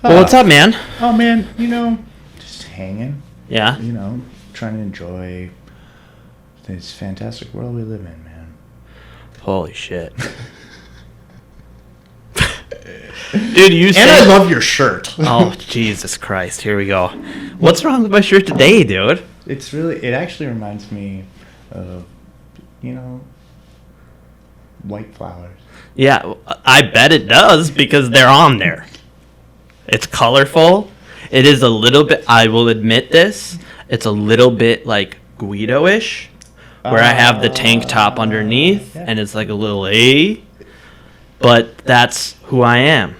Well, what's up, man? Oh, man, just hanging. Yeah? Trying to enjoy this fantastic world we live in, man. Holy shit. Dude, you said... And I love your shirt. Oh, Jesus Christ. Here we go. What's wrong with my shirt today, dude? It actually reminds me of, white flowers. Yeah, I bet it does because they're on there. It's colorful. It is a little bit, I will admit this, it's a little bit like Guido-ish, where I have the tank top underneath, and it's like a little A, but that's who I am,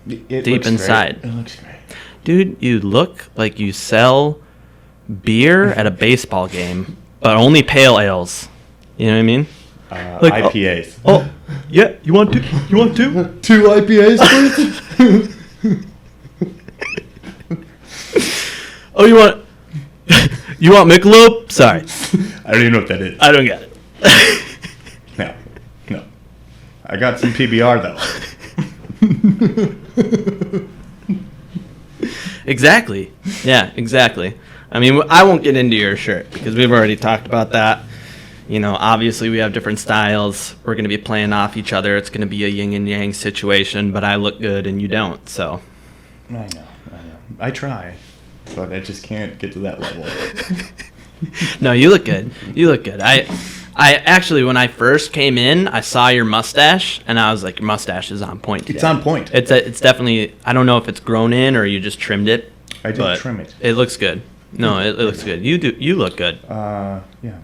deep inside. Great. It looks great. Dude, you look like you sell beer at a baseball game, but only pale ales. You know what I mean? Like, IPAs. Oh, yeah, you want two? You want two? 2 IPAs, please? Oh, you want Michelob? Sorry. I don't even know what that is. I don't get it. No. I got some PBR, though. Exactly. Yeah, exactly. I mean, I won't get into your shirt because we've already talked about that. Obviously we have different styles. We're going to be playing off each other. It's going to be a yin and yang situation, but I look good and you don't, so. I know. I try, but I just can't get to that level. No, you look good. I actually, when I first came in, I saw your mustache, and I was like, your mustache is on point today. It's on point. It's definitely, I don't know if it's grown in or you just trimmed it. I did trim it. It looks good. No, it looks good. You look good. Yeah.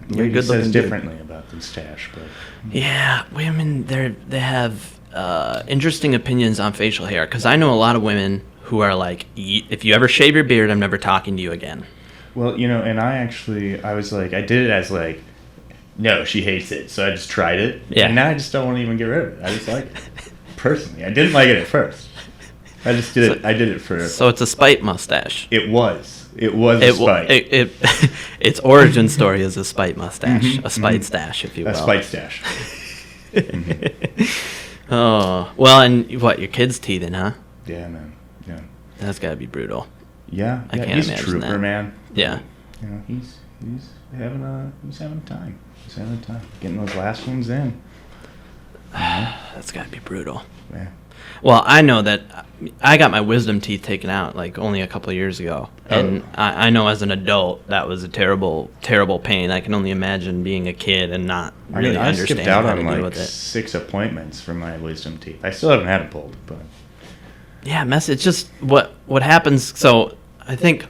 You're good says looking differently about the stash, but. Yeah, women, they have interesting opinions on facial hair, because I know a lot of women who are like, if you ever shave your beard, I'm never talking to you again. Well, and I was like, I did it as like, no, she hates it, so I just tried it. Yeah. And now I just don't want to even get rid of it. I just like it. Personally, I didn't like it at first. I just did it. I did it for. So it's a spite mustache. It was a spite. Its origin story is a spite mustache, a spite mm-hmm. stash, if you will. A spite stash. Mm-hmm. Oh, well, and what, your kid's teething, huh? Yeah, man. Yeah. That's got to be brutal. Yeah. I can't he's imagine a trooper, that. man. Yeah. He's having a time. He's having a time. Getting those last ones in. That's got to be brutal. Yeah. Well, I know that I got my wisdom teeth taken out like only a couple of years ago, and I know as an adult that was a terrible, terrible pain. I can only imagine being a kid and not really understanding how to deal with it. I skipped out on like 6 appointments for my wisdom teeth. I still haven't had them pulled, but yeah, it's just what happens. So I think,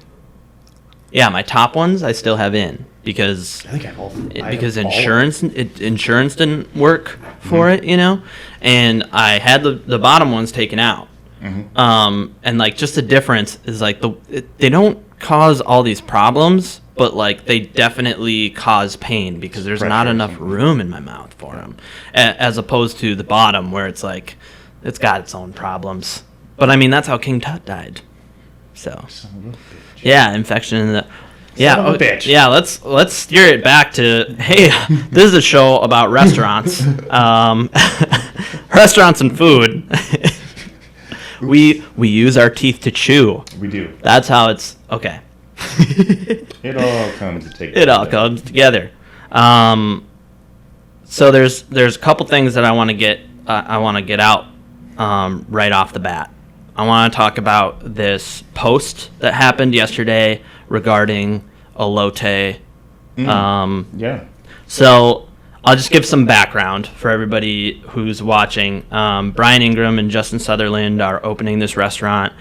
yeah, my top ones I still have in because I think I have all. Because insurance didn't work for it, and I had the bottom ones taken out. Mm-hmm. And like just the difference is like they don't cause all these problems, but like they definitely cause pain because there's not enough room in my mouth for them, as opposed to the bottom where it's like it's got its own problems. But I mean that's how King Tut died. So yeah, infection in the. Yeah, bitch. Yeah. Let's steer it back to hey, this is a show about restaurants, restaurants and food. We use our teeth to chew. We do. That's how it's okay. It all comes together. It all comes together. So there's a couple things that I want to get out right off the bat. I want to talk about this post that happened yesterday regarding elote. Yeah. So I'll just give some background for everybody who's watching. Brian Ingram and Justin Sutherland are opening this restaurant.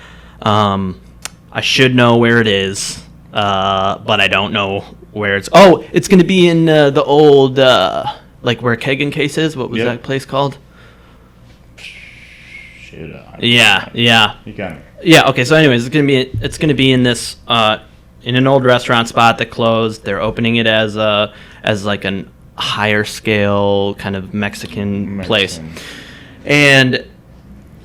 I should know where it is, but I don't know where it's... Oh, it's going to be in the old, like where Keg and Case is. What was that place called? Yeah. You got me. Yeah. Okay. So, anyways, it's gonna be in this in an old restaurant spot that closed. They're opening it as like an higher scale kind of Mexican place, and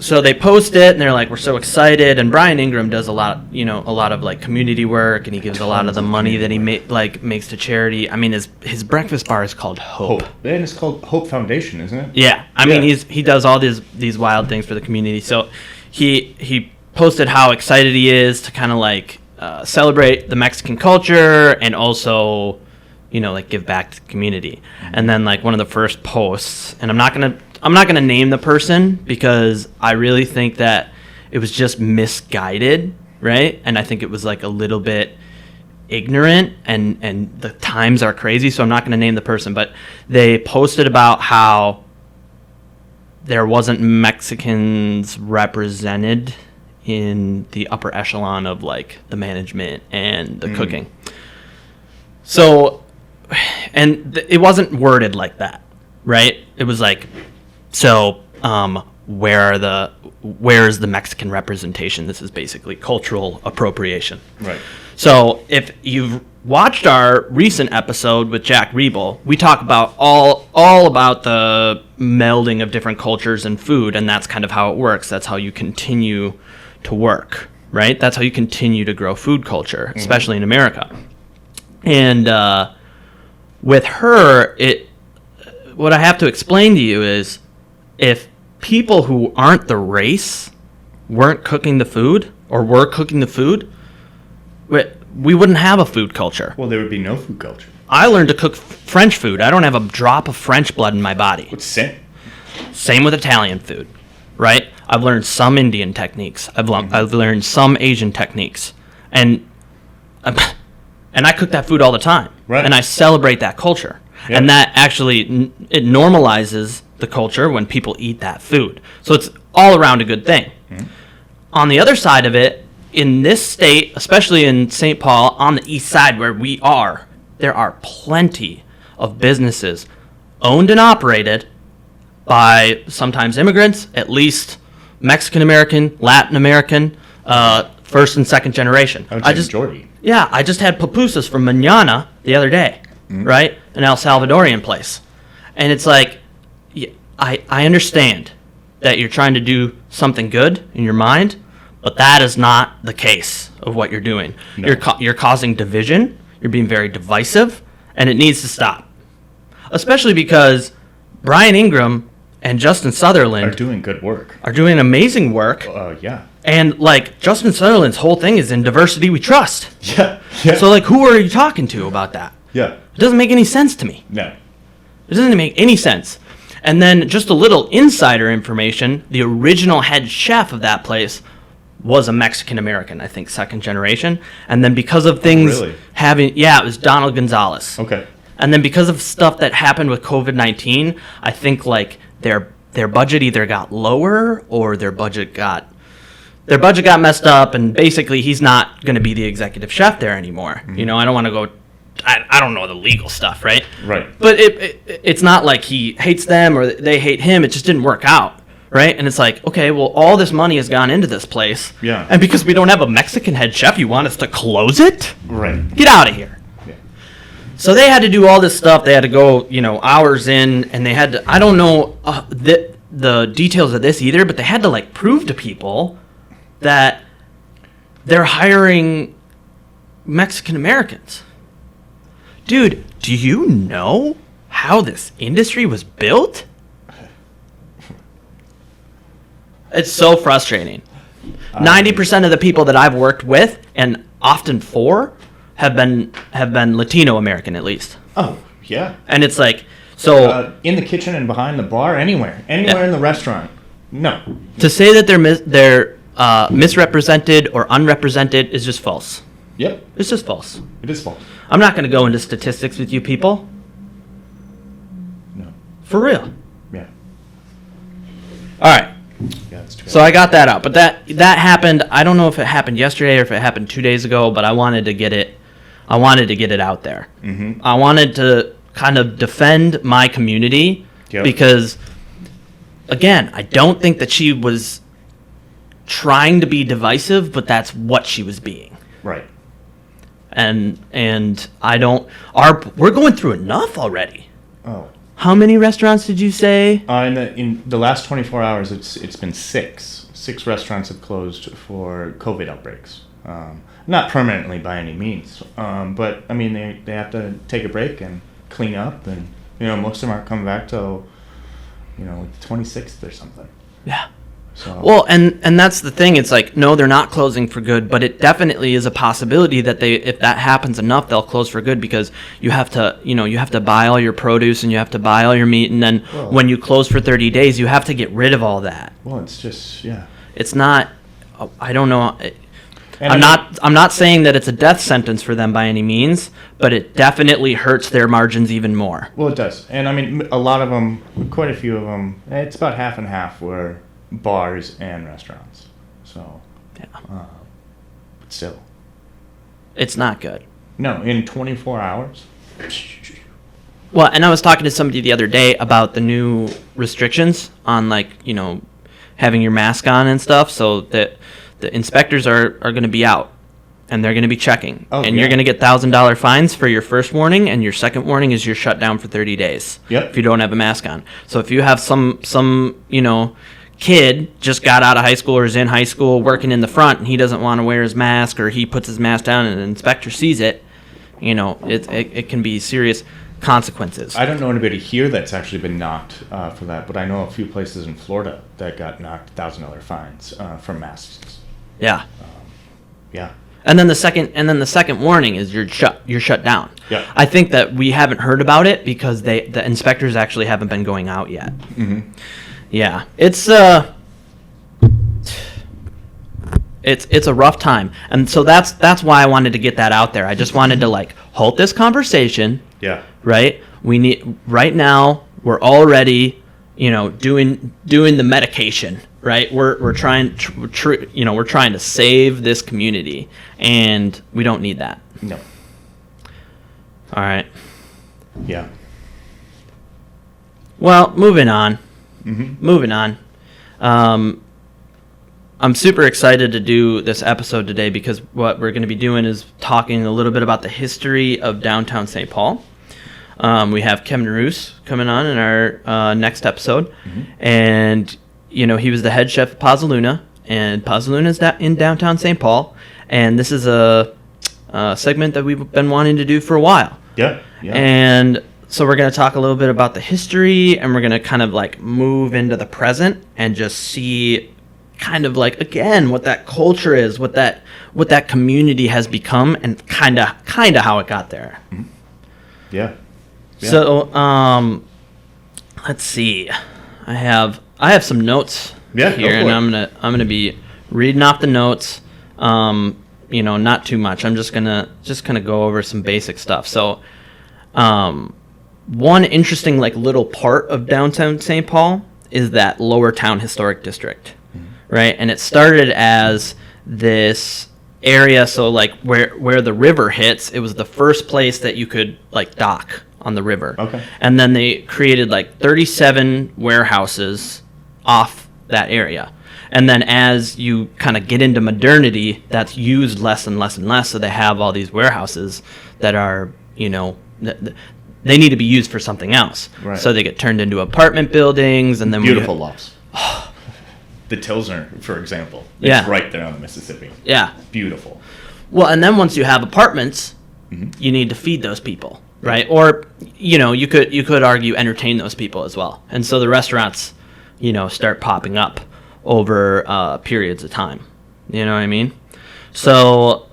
so they post it and they're like, we're so excited. And Brian Ingram does a lot of like community work, and he gives a lot of the money that he makes to charity. I mean, his breakfast bar is called Hope. And it's called Hope Foundation, isn't it? Yeah. I mean, he does all these wild things for the community. So he posted how excited he is to kind of like celebrate the Mexican culture and also, like give back to the community. And then like one of the first posts, and I'm not gonna name the person because I really think that it was just misguided, right? And I think it was like a little bit ignorant, and the times are crazy, so I'm not going to name the person, but they posted about how there wasn't Mexicans represented in the upper echelon of like the management and the cooking. So, and it wasn't worded like that, right? It was like, so where's the Mexican representation? This is basically cultural appropriation. Right. So if you've watched our recent episode with Jack Riebel, we talk about all about the melding of different cultures and food, and that's kind of how it works. That's how you continue to work, right? That's how you continue to grow food culture, especially in America. And with her, what I have to explain to you is if people who aren't the race weren't cooking the food or were cooking the food, we wouldn't have a food culture. Well, there would be no food culture. I learned to cook French food. I don't have a drop of French blood in my body. What's same? Same with Italian food, right? I've learned some Indian techniques. I've learned some Asian techniques. And I cook that food all the time. Right. And I celebrate that culture. Yep. And that actually, it normalizes the culture when people eat that food. So it's all around a good thing. On the other side of it, in this state, especially in St. Paul, on the east side where we are, there are plenty of businesses owned and operated by sometimes immigrants, at least Mexican American, Latin American, first and second generation. I would say majority. Yeah, I just had pupusas from Mañana the other day, right? An El Salvadorian place. And it's like, I understand that you're trying to do something good in your mind, but that is not the case of what you're doing. No. You're causing division. You're being very divisive, and it needs to stop. Especially because Brian Ingram and Justin Sutherland are doing good work. Are doing amazing work. Yeah. And like Justin Sutherland's whole thing is in diversity we trust. Yeah. So like, who are you talking to about that? Yeah. It doesn't make any sense to me. No. It doesn't make any sense. And then just a little insider information, the original head chef of that place was a Mexican American, I think, second generation. And then because of things really? it was Donald Gonzalez. Okay. And then because of stuff that happened with COVID-19, I think like their budget either got lower or their budget got messed up, and basically he's not going to be the executive chef there anymore. I don't want to go. I don't know the legal stuff, right? Right. But it's not like he hates them or they hate him. It just didn't work out, right? And it's like, okay, well, all this money has gone into this place. Yeah. And because we don't have a Mexican head chef, you want us to close it? Right. Get out of here. Yeah. So they had to do all this stuff. They had to go, hours in, and they had to, I don't know the details of this either, but they had to like prove to people that they're hiring Mexican Americans. Dude, do you know how this industry was built? It's so frustrating. 90% of the people that I've worked with, and often for, have been Latino American at least. Oh, yeah. And it's like, so in the kitchen and behind the bar, anywhere in the restaurant. No. To say that they're misrepresented or unrepresented is just false. Yep. It's just false. It is false. I'm not going to go into statistics with you people. No. For real. Yeah. All right. Yeah, that's true. So I got that out. But that happened. I don't know if it happened yesterday or if it happened 2 days ago, but I wanted to get it out there. Mm-hmm. I wanted to kind of defend my community because, again, I don't think that she was trying to be divisive, but that's what she was being. Right. And we're going through enough already. Oh. How many restaurants did you say? In the last 24 hours, it's been 6. 6 restaurants have closed for COVID outbreaks. Not permanently by any means, but I mean they have to take a break and clean up, and most of them aren't coming back till the 26th or something. Yeah. So Well, and that's the thing. It's like, no, they're not closing for good, but it definitely is a possibility that if that happens enough, they'll close for good, because you have to buy all your produce and you have to buy all your meat, and then when you close for 30 days, you have to get rid of all that. Well, it's just, yeah. It's not, I don't know. I'm not saying that it's a death sentence for them by any means, but it definitely hurts their margins even more. Well, it does. And I mean, a lot of them, quite a few of them, it's about half and half were bars and restaurants. So, yeah. But still. It's not good. No, in 24 hours. Well, and I was talking to somebody the other day about the new restrictions on, like, having your mask on and stuff, so that the inspectors are going to be out, and they're going to be checking. You're going to get $1,000 fines for your first warning, and your second warning is you're shut down for 30 days if you don't have a mask on. So if you have some kid just got out of high school or is in high school working in the front, and he doesn't want to wear his mask, or he puts his mask down and an inspector sees it, it can be serious consequences. I don't know anybody here that's actually been knocked for that, but I know a few places in Florida that got knocked $1,000 fines for masks. Yeah. Yeah. And then the second warning is you're shut down. Yeah. I think that we haven't heard about it because the inspectors actually haven't been going out yet. Mm-hmm. Yeah. It's a rough time. And so that's why I wanted to get that out there. I just wanted to halt this conversation. Yeah. Right? Right now we're already, doing the medication. Right, we're trying to save this community, and we don't need that. No. All right. Yeah. Well, moving on. Mm-hmm. Moving on. I'm super excited to do this episode today because what we're going to be doing is talking a little bit about the history of downtown St. Paul. We have Kevin Roos coming on in our next episode, mm-hmm. and he was the head chef at Pazzaluna, and Pazzaluna is in downtown St. Paul, and this is a segment that we've been wanting to do for a while. Yeah. And so we're going to talk a little bit about the history, and we're going to kind of move into the present and just see kind of again what that culture is, what that community has become, and kind of how it got there. Mm-hmm. Yeah. So let's see. I have some notes here, and I'm gonna be reading off the notes. Not too much. I'm just gonna go over some basic stuff. So, one interesting little part of downtown St. Paul is that Lower Town Historic District, right? And it started as this area, so where the river hits, it was the first place that you could dock on the river. Okay. And then they created 37 warehouses off that area. And then as you kind of get into modernity, that's used less and less and less. So they have all these warehouses that are, they need to be used for something else. Right. So they get turned into apartment buildings, and then beautiful lofts. The Tilsner, for example. It's right there on the Mississippi. Yeah. Beautiful. Well, and then once you have apartments, mm-hmm. you need to feed those people. Right, or you could argue entertain those people as well, and so the restaurants, start popping up over periods of time. You know what I mean? So,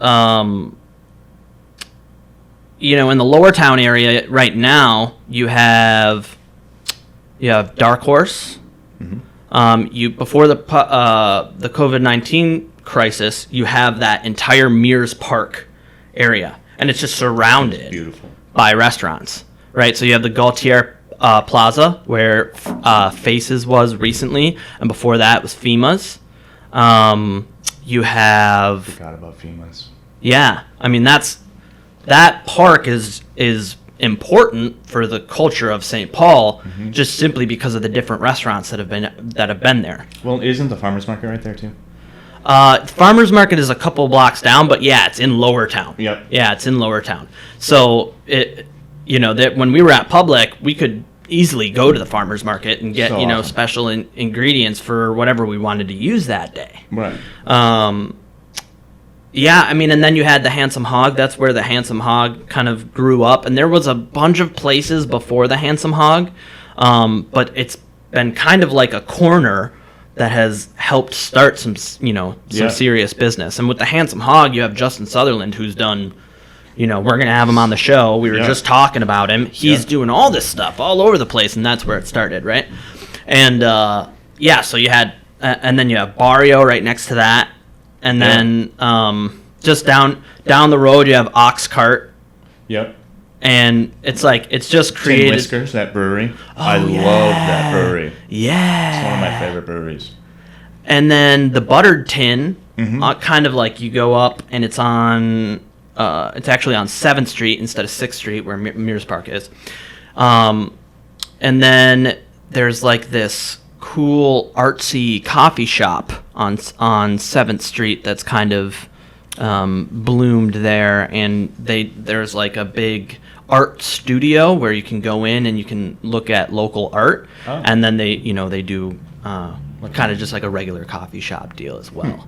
in the Lower Town area right now, you have Dark Horse. Mm-hmm. Before the COVID-19 crisis, you have that entire Mears Park area, and it's just surrounded. It's beautiful. By restaurants, right? So you have the Gaultier Plaza, where Faces was recently, and before that was FEMA's. You have... Forgot about FEMA's. Yeah, I mean that park is important for the culture of St. Paul, mm-hmm. just simply because of the different restaurants that have been there. Well, isn't the farmers market right there too? Farmers market is a couple blocks down, but yeah, it's in Lower Town. Yep. Yeah, it's in Lower Town. So that when we were at Public, we could easily go to the farmers market and get awesome. Special ingredients for whatever we wanted to use that day. Right. Yeah, I mean, and then you had the Handsome Hog. That's where the Handsome Hog kind of grew up, and there was a bunch of places before the Handsome Hog, but it's been kind of like a corner that has helped start some serious business. And with the Handsome Hog, you have Justin Sutherland, who's done, we're going to have him on the show. We were just talking about him. He's doing all this stuff all over the place, and that's where it started, right? And, so you had, and then you have Barrio right next to that. And then just down the road, you have Ox Cart. Yep. And it's just created. Tin Whiskers, that brewery. Oh, I love that brewery. Yeah. It's one of my favorite breweries. And then the Buttered Tin, kind of like you go up and it's on, it's actually on 7th Street instead of 6th Street where Mears Park is. And then there's like this cool artsy coffee shop on 7th Street that's kind of bloomed there, and there's like a big art studio where you can go in and you can look at local art, and then they do kind of just like a regular coffee shop deal as well.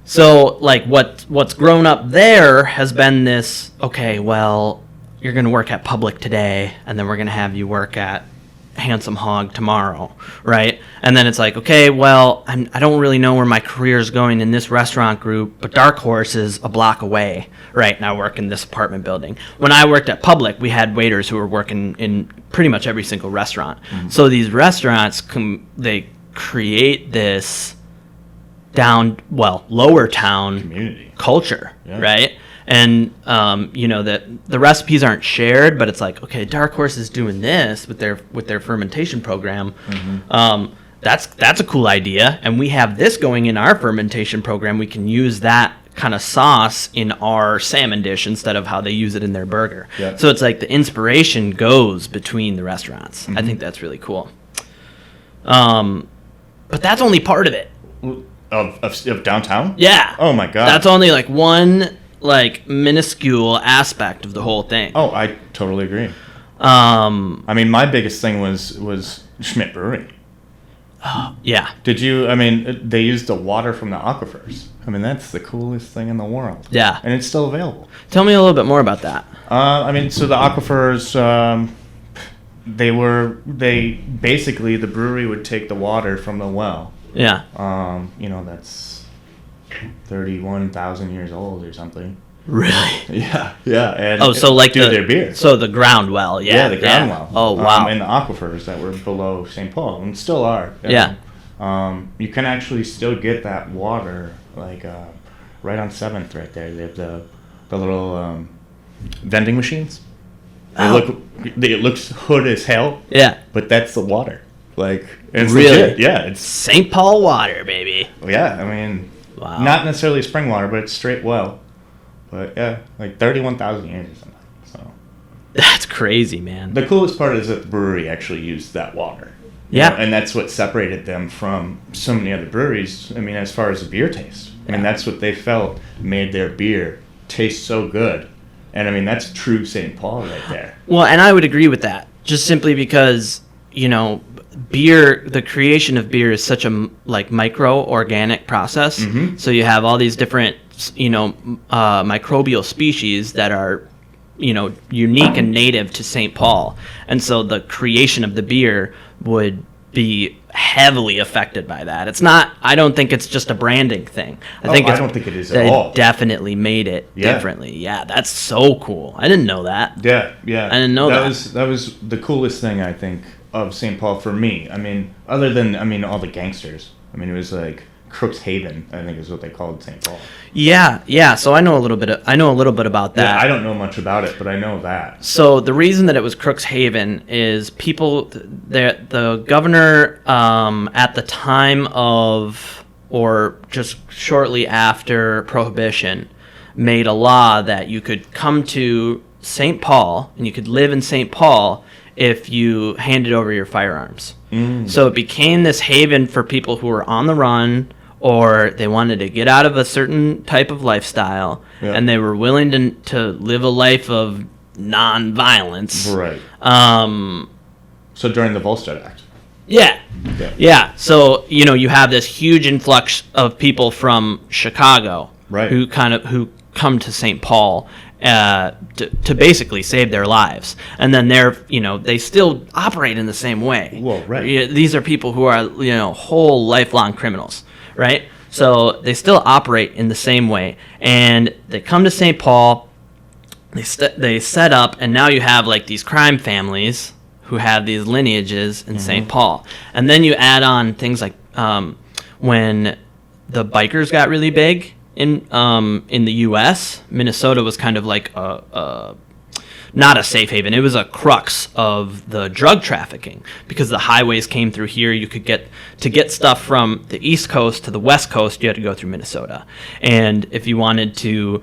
So like what's grown up there has been this, okay, well, you're going to work at Public today, and then we're going to have you work at Handsome Hog tomorrow, right? And then it's like, okay, well, I don't really know where my career is going in this restaurant group, but Dark Horse is a block away, right? And I work in this apartment building. When I worked at Public, we had waiters who were working in pretty much every single restaurant. So these restaurants, they create this lower town community culture, right? And the recipes aren't shared, but it's like, okay, Dark Horse is doing this with their fermentation program. That's a cool idea, and we have this going in our fermentation program. We can use that kind of sauce in our salmon dish instead of how they use it in their burger. So it's like the inspiration goes between the restaurants. I think that's really cool. But that's only part of it. Of downtown? Yeah. Oh my God. That's only like one minuscule aspect of the whole thing. Oh, I totally agree. I mean, my biggest thing was Schmidt Brewery. Yeah. Did you? I mean, they used the water from the aquifers. I mean, that's the coolest thing in the world. Yeah. And it's still available. Tell me a little bit more about that. I mean, so the aquifers, they basically, the brewery would take the water from the well. Yeah. That's 31,000 years old or something. Really? Yeah. And so like their beer. So the ground well, yeah. Yeah, the ground well. Oh, wow. And the aquifers that were below St. Paul and still are. Yeah. You can actually still get that water right on 7th right there. They have the little vending machines. It looks hood as hell. Yeah. But that's the water. It's really? Legit. Yeah, it's St. Paul water, baby. Yeah, I mean, wow. Not necessarily spring water, but it's straight well. But yeah, 31,000 years or something. So that's crazy, man. The coolest part is that the brewery actually used that water. Yeah. And that's what separated them from so many other breweries. I mean, as far as the beer taste. I mean, that's what they felt made their beer taste so good. And I mean, that's true St. Paul right there. Well, and I would agree with that. Just simply because, beer, the creation of beer is such a micro organic process. So you have all these different microbial species that are unique and native to St. Paul, and so the creation of the beer would be heavily affected by that. I don't think it's just a branding thing. I don't think it is at all. It definitely made it differently. Yeah, that's so cool. I didn't know that. Yeah. I didn't know that. That was the coolest thing, I think, of St. Paul for me. I mean, other than all the gangsters. I mean, it was like Crooks Haven, I think is what they called St. Paul. Yeah. So I know a little bit about that. Yeah, I don't know much about it, but I know that. So the reason that it was Crooks Haven is the governor at the time of, or just shortly after Prohibition, made a law that you could come to St. Paul and you could live in St. Paul if you handed over your firearms. So it became this haven for people who were on the run, or they wanted to get out of a certain type of lifestyle, and they were willing to live a life of non-violence. Right. So during the Volstead Act. Yeah. So, you have this huge influx of people from Chicago, right, who come to St. Paul, to basically save their lives. And then they still operate in the same way. Well, right. These are people who are, whole lifelong criminals, right? So they still operate in the same way. And they come to St. Paul, they set up, and now you have like these crime families who have these lineages in St. Paul. And then you add on things like when the bikers got really big in the U.S., Minnesota was kind of like not a safe haven. It was a crux of the drug trafficking because the highways came through here. You could get stuff from the East Coast to the West Coast, you had to go through Minnesota. And if you wanted to,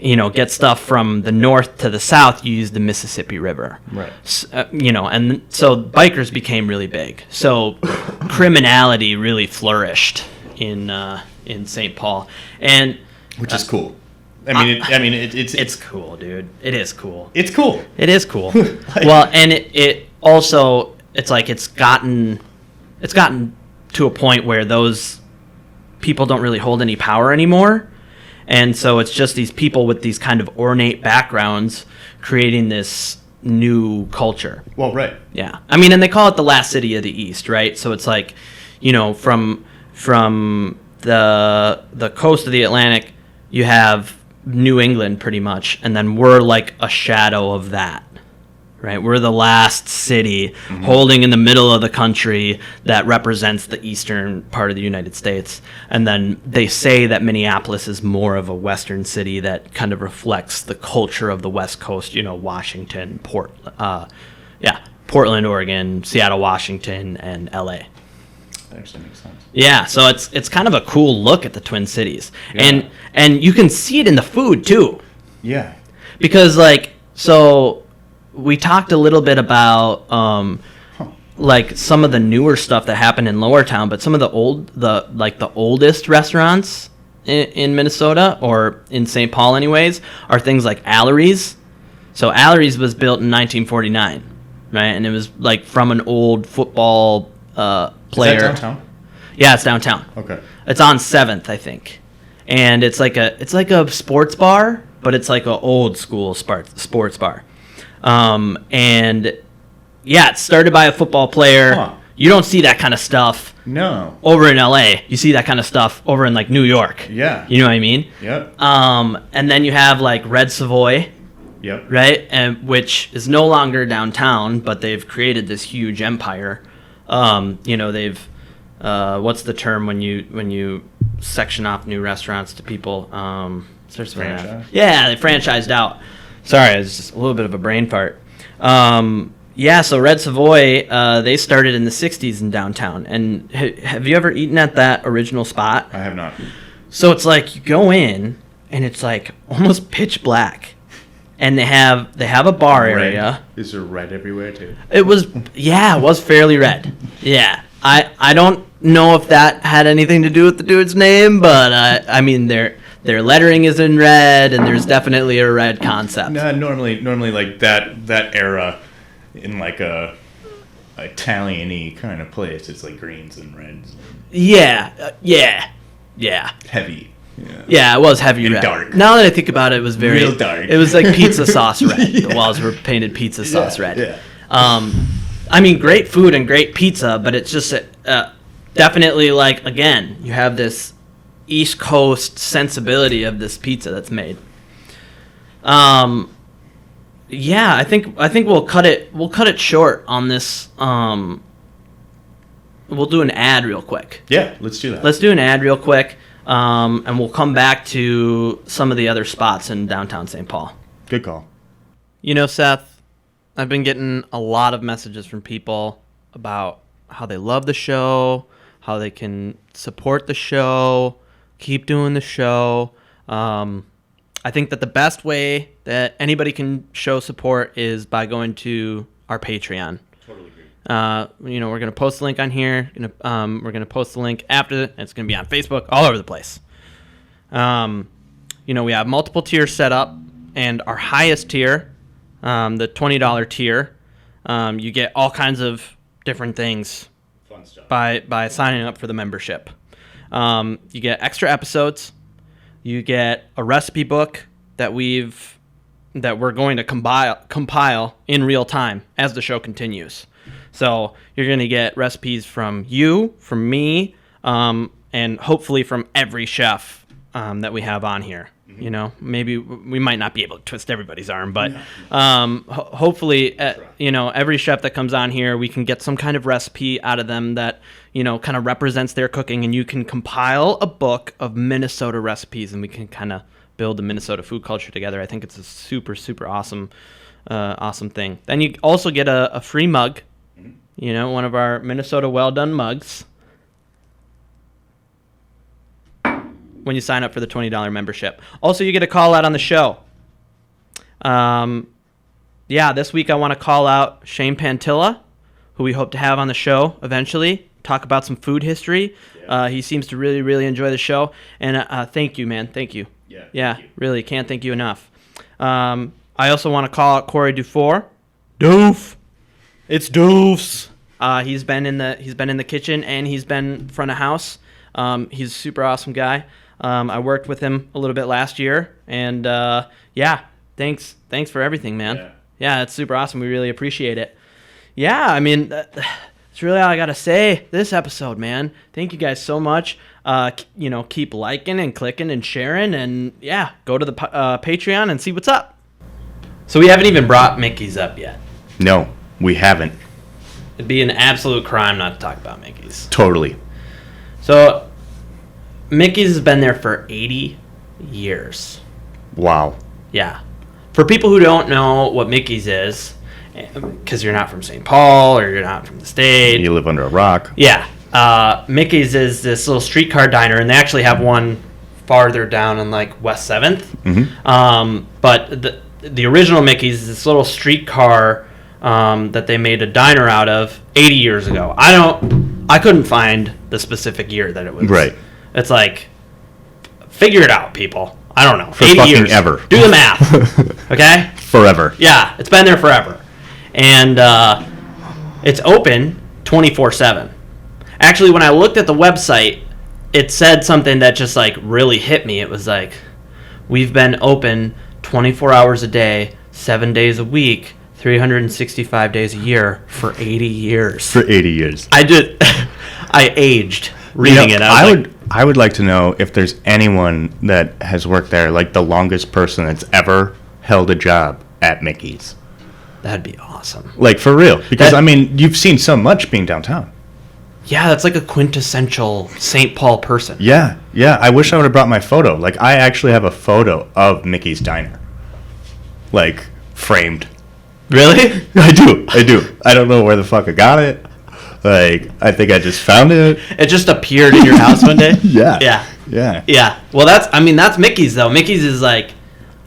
get stuff from the north to the south, you used the Mississippi River. Right. And so bikers became really big. So criminality really flourished in St. Paul, and which is cool. It's cool, dude. It is cool. It's cool. It is cool. Well, and it also, it's like it's gotten to a point where those people don't really hold any power anymore, and so it's just these people with these kind of ornate backgrounds creating this new culture. Well, right. Yeah, and they call it the last city of the East, right? So it's like, from the coast of the Atlantic, you have New England pretty much, and then we're like a shadow of that, right? We're the last city holding in the middle of the country that represents the eastern part of the United States. And then they say that Minneapolis is more of a western city that kind of reflects the culture of the West Coast, Washington, Portland, Oregon, Seattle, Washington, and LA. That actually makes sense. Yeah, so it's kind of a cool look at the Twin Cities. Yeah. And you can see it in the food too. Yeah. Because so we talked a little bit about like some of the newer stuff that happened in Lower Town, but some of the oldest restaurants in Minnesota, or in St. Paul anyways, are things like Allery's. So Allery's was built in 1949, right? And it was like from an old football player. Is that downtown? Yeah, it's downtown. Okay. It's on 7th, I think. And it's like a sports bar, but it's like an old school sports bar. And yeah, it started by a football player. Huh. You don't see that kind of stuff over in LA. You see that kind of stuff over in like New York. Yeah. You know what I mean? Yep. And then you have like Red Savoy. Yep. Right? And which is no longer downtown, but they've created this huge empire. They've what's the term when you section off new restaurants to people? Franchise? Yeah, they franchised out. Sorry, it's just a little bit of a brain fart. So Red Savoy, they started in the 60s in downtown. And have you ever eaten at that original spot? I have not. So it's like you go in, and it's like almost pitch black. And they have a bar area. Is there red everywhere too? It was fairly red. Yeah. I don't know if that had anything to do with the dude's name, but their lettering is in red, and there's definitely a red concept. No, normally like that era in like a Italian-y kind of place, it's like greens and reds. Yeah. Heavy. Yeah, it was heavy and red. Dark. Now that I think about it, it was very real dark. It was like pizza sauce red. Yeah. The walls were painted pizza sauce red. Yeah. Great food and great pizza, but it's just definitely like, again, you have this East Coast sensibility of this pizza that's made. I think we'll cut it short on this. We'll do an ad real quick. Yeah, let's do that. Let's do an ad real quick. And we'll come back to some of the other spots in downtown St. Paul. Good call. Seth, I've been getting a lot of messages from people about how they love the show, how they can support the show, keep doing the show. I think that the best way that anybody can show support is by going to our Patreon. Totally agree. We're going to post the link on here. We're going to post the link after. It's going to be on Facebook, all over the place. We have multiple tiers set up, and our highest tier, the $20 tier, you get all kinds of different things. Fun stuff. By signing up for the membership. You get extra episodes. You get a recipe book that we've that we're going to compile in real time as the show continues. So you're going to get recipes from you, from me, and hopefully from every chef that we have on here. You know, maybe we might not be able to twist everybody's arm, but hopefully, every chef that comes on here, we can get some kind of recipe out of them that, kind of represents their cooking, and you can compile a book of Minnesota recipes, and we can kind of build the Minnesota food culture together. I think it's a super, super awesome thing. Then you also get a free mug, one of our Minnesota Well Done mugs, when you sign up for the $20 membership. Also, you get a call out on the show. This week I want to call out Shane Pantilla, who we hope to have on the show eventually, talk about some food history. Yeah. He seems to really, really enjoy the show. And thank you, man. Thank you. Yeah, thank you. Really, can't thank you enough. I also want to call out Corey Dufour. Doof. It's Doofs. He's been in the kitchen, and he's been front of house. He's a super awesome guy. I worked with him a little bit last year, and thanks for everything, man. Yeah, it's super awesome. We really appreciate it. Yeah, I mean, that's really all I gotta say this episode, man. Thank you guys so much. Keep liking and clicking and sharing, and go to the Patreon and see what's up. So we haven't even brought Mickey's up yet. No, we haven't. It'd be an absolute crime not to talk about Mickey's. Totally. So Mickey's has been there for 80 years. Wow. Yeah. For people who don't know what Mickey's is, because you're not from St. Paul or you're not from the state. You live under a rock. Yeah. Mickey's is this little streetcar diner, and they actually have one farther down on like West 7th. Mm-hmm. But the original Mickey's is this little streetcar that they made a diner out of 80 years ago. I couldn't find the specific year that it was. Right. It's like, figure it out, people. I don't know. For 80 fucking years. ever. Do the math. Okay? Forever. Yeah, it's been there forever. And it's open 24/7. Actually, when I looked at the website, it said something that just like really hit me. It was like, we've been open 24 hours a day, 7 days a week, 365 days a year for 80 years. For 80 years. I aged reading it. I would like to know if there's anyone that has worked there, like the longest person that's ever held a job at Mickey's. That'd be awesome. Like, for real. Because, you've seen so much being downtown. Yeah, that's like a quintessential St. Paul person. Yeah. I wish I would have brought my photo. Like, I actually have a photo of Mickey's Diner. Like, framed. Really? I do. I don't know where the fuck I got it. Like, I think I just found it. It just appeared in your house one day? Yeah. Well, that's Mickey's, though. Mickey's is like,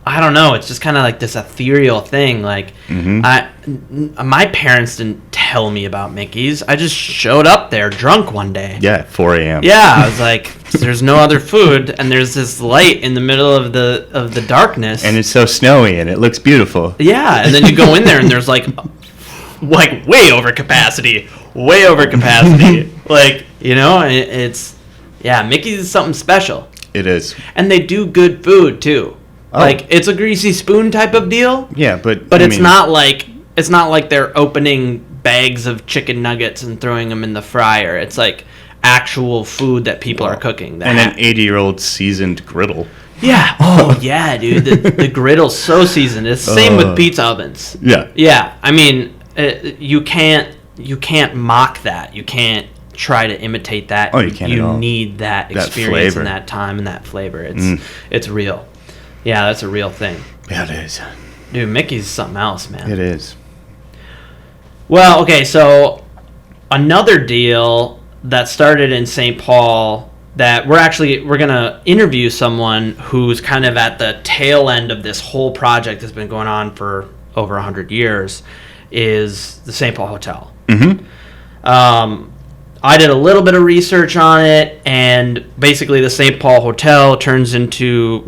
I don't know. It's just kind of like this ethereal thing. Like, my parents didn't tell me about Mickey's. I just showed up there drunk one day. Yeah, at 4 a.m. Yeah, I was like, there's no other food, and there's this light in the middle of the darkness. And it's so snowy, and it looks beautiful. Yeah, and then you go in there, and there's like way over capacity. Like, it's, Mickey's is something special. It is. And they do good food, too. Oh. Like, it's a greasy spoon type of deal. Yeah, but it's not like they're opening bags of chicken nuggets and throwing them in the fryer. It's like actual food that people are cooking. And an 80-year-old seasoned griddle. Yeah. Oh, yeah, dude. The griddle's so seasoned. It's the same with pizza ovens. Yeah. Yeah. I mean, you can't mock that. You can't try to imitate that. Oh, you can't at all. You need that experience and that time and that flavor. It's real. Yeah, that's a real thing. Yeah, it is. Dude, Mickey's something else, man. It is. Well, okay, so another deal that started in St. Paul that we're going to interview someone who's kind of at the tail end of this whole project that's been going on for over 100 years is the St. Paul Hotel. Mm-hmm. I did a little bit of research on it, and basically the St. Paul Hotel turns into,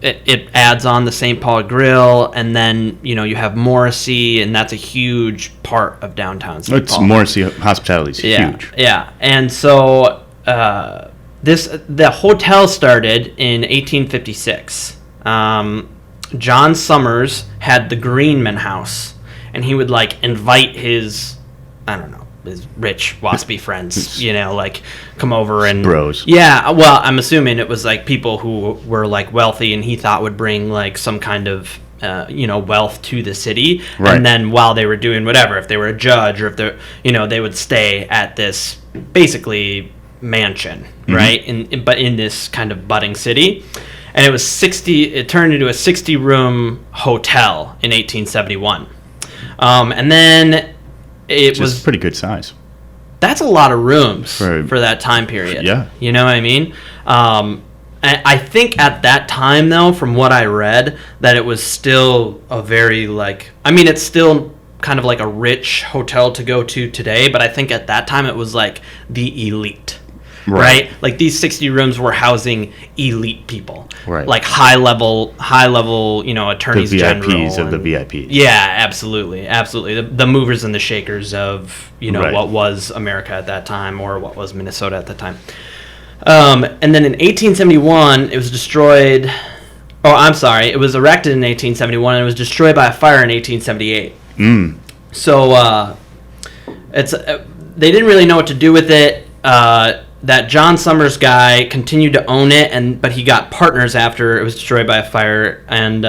it adds on the St. Paul Grill, and then, you have Morrissey, and that's a huge part of downtown St. Paul. Morrissey hospitality is huge. Yeah, and so the hotel started in 1856. John Summers had the Greenman House, and he would like invite his, I don't know, his rich waspy friends, like come over and bros. Yeah, well, I'm assuming it was like people who were like wealthy, and he thought would bring like some kind of wealth to the city. Right. And then while they were doing whatever, if they were a judge or if they're, they would stay at this basically mansion, right? But in this kind of budding city. And it was 60, it turned into a 60-room hotel in 1871. And then it was pretty good size. That's a lot of rooms for that time period. Yeah. You know what I mean? I think at that time, though, from what I read, that it was still a very, it's still kind of like a rich hotel to go to today, but I think at that time it was like the elite, right? Like these 60 rooms were housing elite people, right? Like high level, attorneys general. The VIPs of the VIPs. Yeah, absolutely. The movers and the shakers of, what was America at that time, or what was Minnesota at that time. And then in 1871, it was destroyed. Oh, I'm sorry. It was erected in 1871 and it was destroyed by a fire in 1878. So they didn't really know what to do with it. That John Summers guy continued to own it, but he got partners after it was destroyed by a fire, and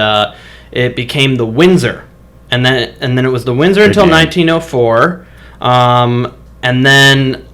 it became the Windsor. And then it was the Windsor until 1904. And then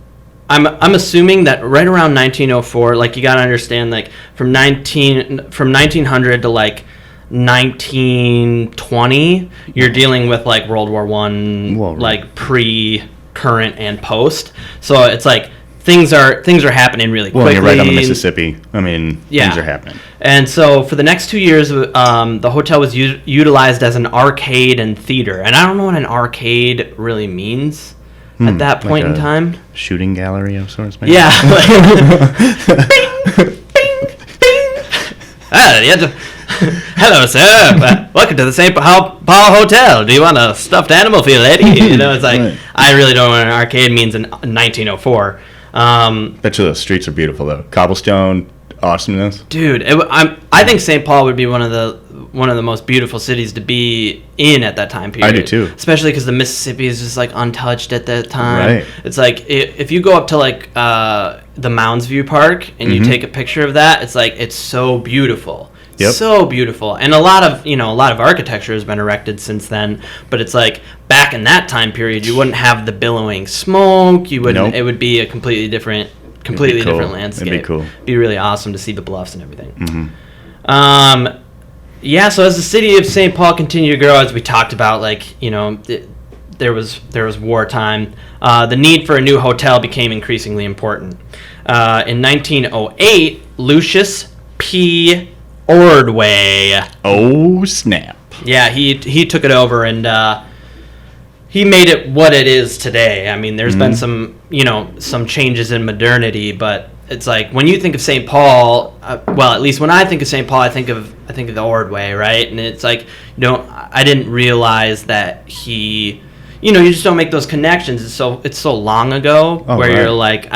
I'm assuming that right around 1904, like you gotta understand, like from 1900 to like 1920, you're dealing with like World War I, like pre, current, and post. So it's like things are happening really quickly. Well, you're right on the Mississippi. Things are happening. And so for the next 2 years, the hotel was utilized as an arcade and theater. And I don't know what an arcade really means. At that point in time, shooting gallery of sorts, maybe. Yeah. Bing, bing, bing. Hello, sir. Welcome to the St. Paul Hotel. Do you want a stuffed animal for your lady? It's like right. I really don't know what an arcade means in 1904. Bet you those streets are beautiful though. Cobblestone, awesomeness. Dude, I think St. Paul would be one of the most beautiful cities to be in at that time period. I do too. Especially because the Mississippi is just like untouched at that time. Right. It's like if you go up to like the Mounds View Park and you take a picture of that, it's like it's so beautiful. Yep. So beautiful. And a lot of architecture has been erected since then, but it's like back in that time period you wouldn't have the billowing smoke, you wouldn't it would be a completely different landscape. It'd be cool. It'd be really awesome to see the bluffs and everything. Yeah, so as the city of St. Paul continued to grow, as we talked about, there was wartime. The need for a new hotel became increasingly important. In 1908, Lucius P. Ordway. Oh, snap. Yeah, he took it over, and he made it what it is today. I mean, there's been some changes in modernity, but it's like when you think of St. Paul, well, at least when I think of St. Paul, I think of the Ordway, right? And it's like, I didn't realize that he, you just don't make those connections. It's so long ago you're like,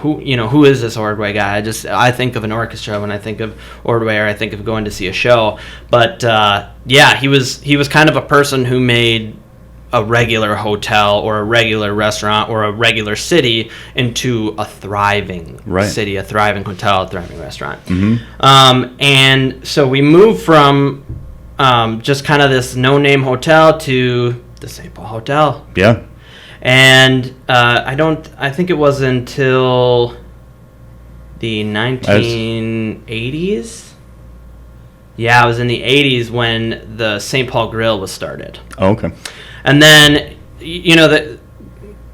who is this Ordway guy? I think of an orchestra when I think of Ordway, or I think of going to see a show. But he was kind of a person who made a regular hotel or a regular restaurant or a regular city into a thriving city, a thriving hotel, a thriving restaurant. And so we moved from just kind of this no-name hotel to the St. Paul Hotel. Yeah. And I think it was until the 1980s. Yeah, it was in the 80s when the St. Paul Grill was started. Oh, okay. And then, that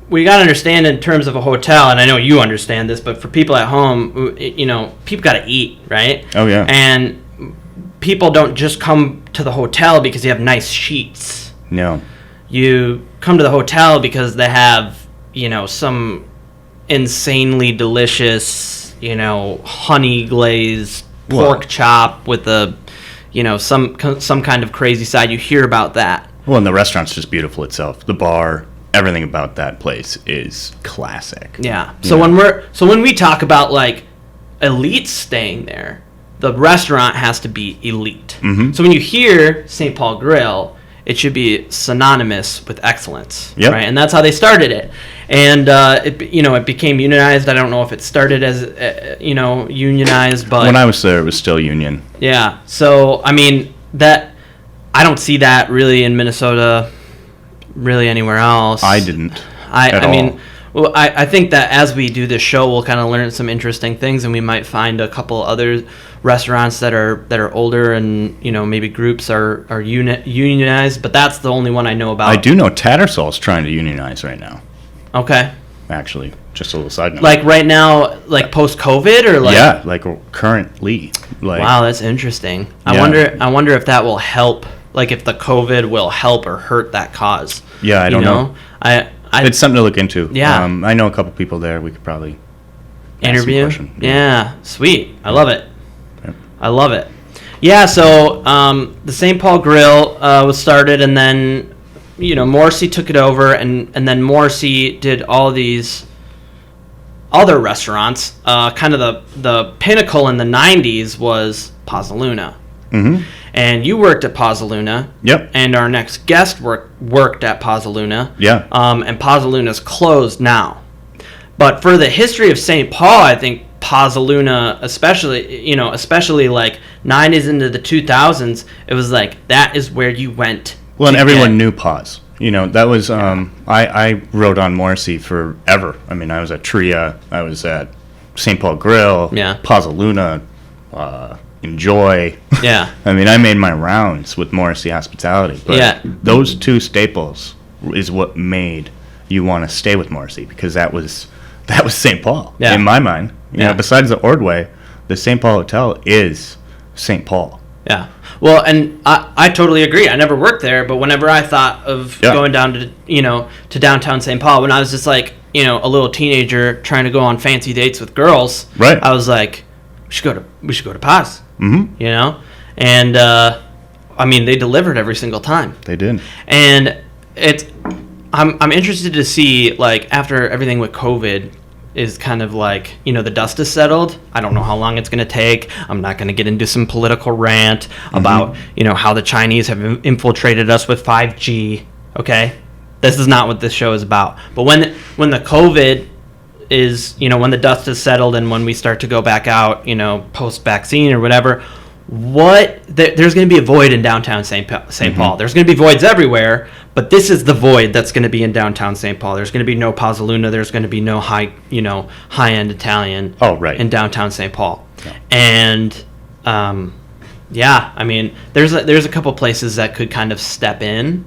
we got to understand in terms of a hotel, and I know you understand this, but for people at home, people got to eat, right? Oh, yeah. And people don't just come to the hotel because you have nice sheets. No. You come to the hotel because they have, some insanely delicious, honey glazed pork chop with a, some kind of crazy side. You hear about that. Well, and the restaurant's just beautiful itself. The bar, everything about that place is classic. Yeah. So when we talk about like elites staying there, the restaurant has to be elite. Mm-hmm. So when you hear St. Paul Grill, it should be synonymous with excellence, Yep. right? And that's how they started it. And it became unionized. I don't know if it started as unionized, but When I was there, it was still union. yeah. So I mean that I don't see that really in Minnesota, really anywhere else. I didn't. I mean, well, I think that as we do this show, we'll kind of learn some interesting things, and we might find a couple other restaurants that are older, and maybe groups are unionized. But that's the only one I know about. I do know Tattersalls trying to unionize right now. Okay. Actually, just a little side note. Like right now, like post COVID, or like yeah, like currently. Like, wow, that's interesting. Yeah. I wonder if that will help. Like if the COVID will help or hurt that cause. Yeah, I don't know. It's something to look into. Yeah. I know a couple people there. We could probably interview. ask some questions. Yeah, sweet. I love it. Yep. I love it. Yeah. So the St. Paul Grill was started, and then Morrissey took it over, and then Morrissey did all these other restaurants. Kind of the pinnacle in the 90s was Pazzaluna. Mm-hmm. And you worked at Pazzaluna. Yep. And our next guest worked at Pazzaluna. Yeah. And Pazzaluna's closed now. But for the history of St. Paul, I think Pazzaluna, especially like 90s into the 2000s, it was like that is where you went. Well, and everyone knew Paz. That was I rode on Morrissey forever. I mean, I was at Tria, I was at St. Paul Grill, Yeah. Pazzaluna, Enjoy. Yeah. I mean, I made my rounds with Morrissey Hospitality, but Yeah. those two staples is what made you want to stay with Morrissey, because that was St. Paul Yeah. in my mind. Yeah. Besides the Ordway, the St. Paul Hotel is St. Paul. Yeah. Well, and I totally agree. I never worked there, but whenever I thought of going down to downtown St. Paul, when I was just like, a little teenager trying to go on fancy dates with girls, Right. I was like, we should go to Paz. Mm-hmm. And I mean, they delivered every single time. They did. And I'm interested to see, like, after everything with COVID is kind of like, the dust is settled. I don't know how long it's going to take. I'm not going to get into some political rant about, how the Chinese have infiltrated us with 5G. Okay? This is not what this show is about. But when the COVID is, when the dust is settled and when we start to go back out, post-vaccine or whatever, there's going to be a void in downtown St. Paul. There's going to be voids everywhere, but this is the void that's going to be in downtown St. Paul. There's going to be no Pazzaluna. There's going to be no high-end Italian in downtown St. Paul. Yeah. And I mean, there's a couple places that could kind of step in.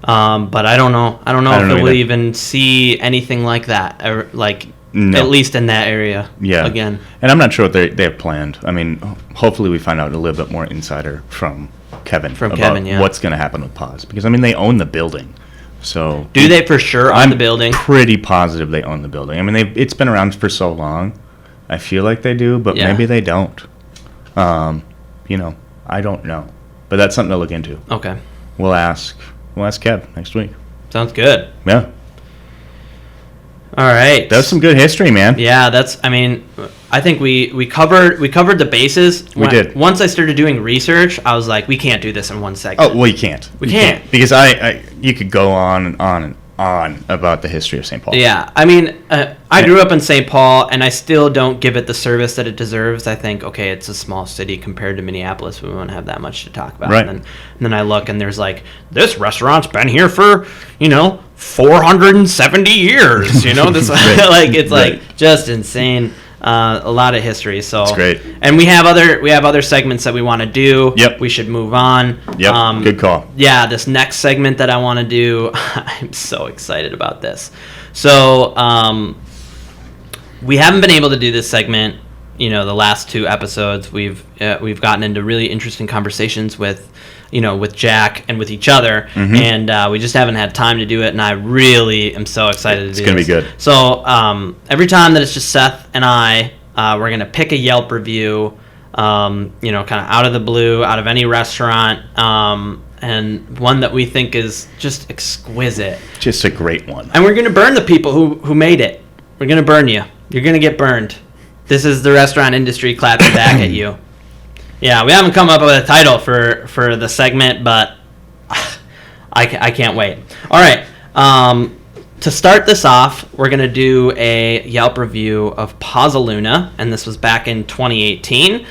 But I don't know if we'll even see anything like that, or at least in that area. Yeah. Again. And I'm not sure what they have planned. I mean, hopefully we find out a little bit more insider from Kevin about what's going to happen with Paz, because I mean they own the building. So do they for sure own the building? I'm pretty positive they own the building. I mean, it's been around for so long. I feel like they do, but maybe they don't. I don't know. But that's something to look into. Okay. We'll ask Kev next week. Sounds good. Yeah. All right. That was some good history, man. Yeah, I think we covered the bases. We did. Once I started doing research, I was like, we can't do this in one segment. Oh, well, you can't. We can't. Because you could go on and on and on about the history of St. Paul. Yeah. I mean, I grew up in St. Paul, and I still don't give it the service that it deserves. I think, okay, it's a small city compared to Minneapolis. We won't have that much to talk about. Right. And then I look, and there's like, this restaurant's been here for, 470 years. This Right. it's Right. like just insane. A lot of history. So it's great. And we have other segments that we want to do. Yep. We should move on. Yep. Good call. Yeah, this next segment that I want to do, I'm so excited about this. So we haven't been able to do this segment. The last two episodes, we've gotten into really interesting conversations with Jack and with each other, and we just haven't had time to do it, and I really am so excited to do it. It's going to be good. So every time that it's just Seth and I, we're going to pick a Yelp review, kind of out of the blue, out of any restaurant, and one that we think is just exquisite. Just a great one. And we're going to burn the people who made it. We're going to burn you. You're going to get burned. This is the restaurant industry clapping back at you. Yeah, we haven't come up with a title for the segment, but I can't wait. All right. To start this off, we're going to do a Yelp review of Pazzaluna, and this was back in 2018.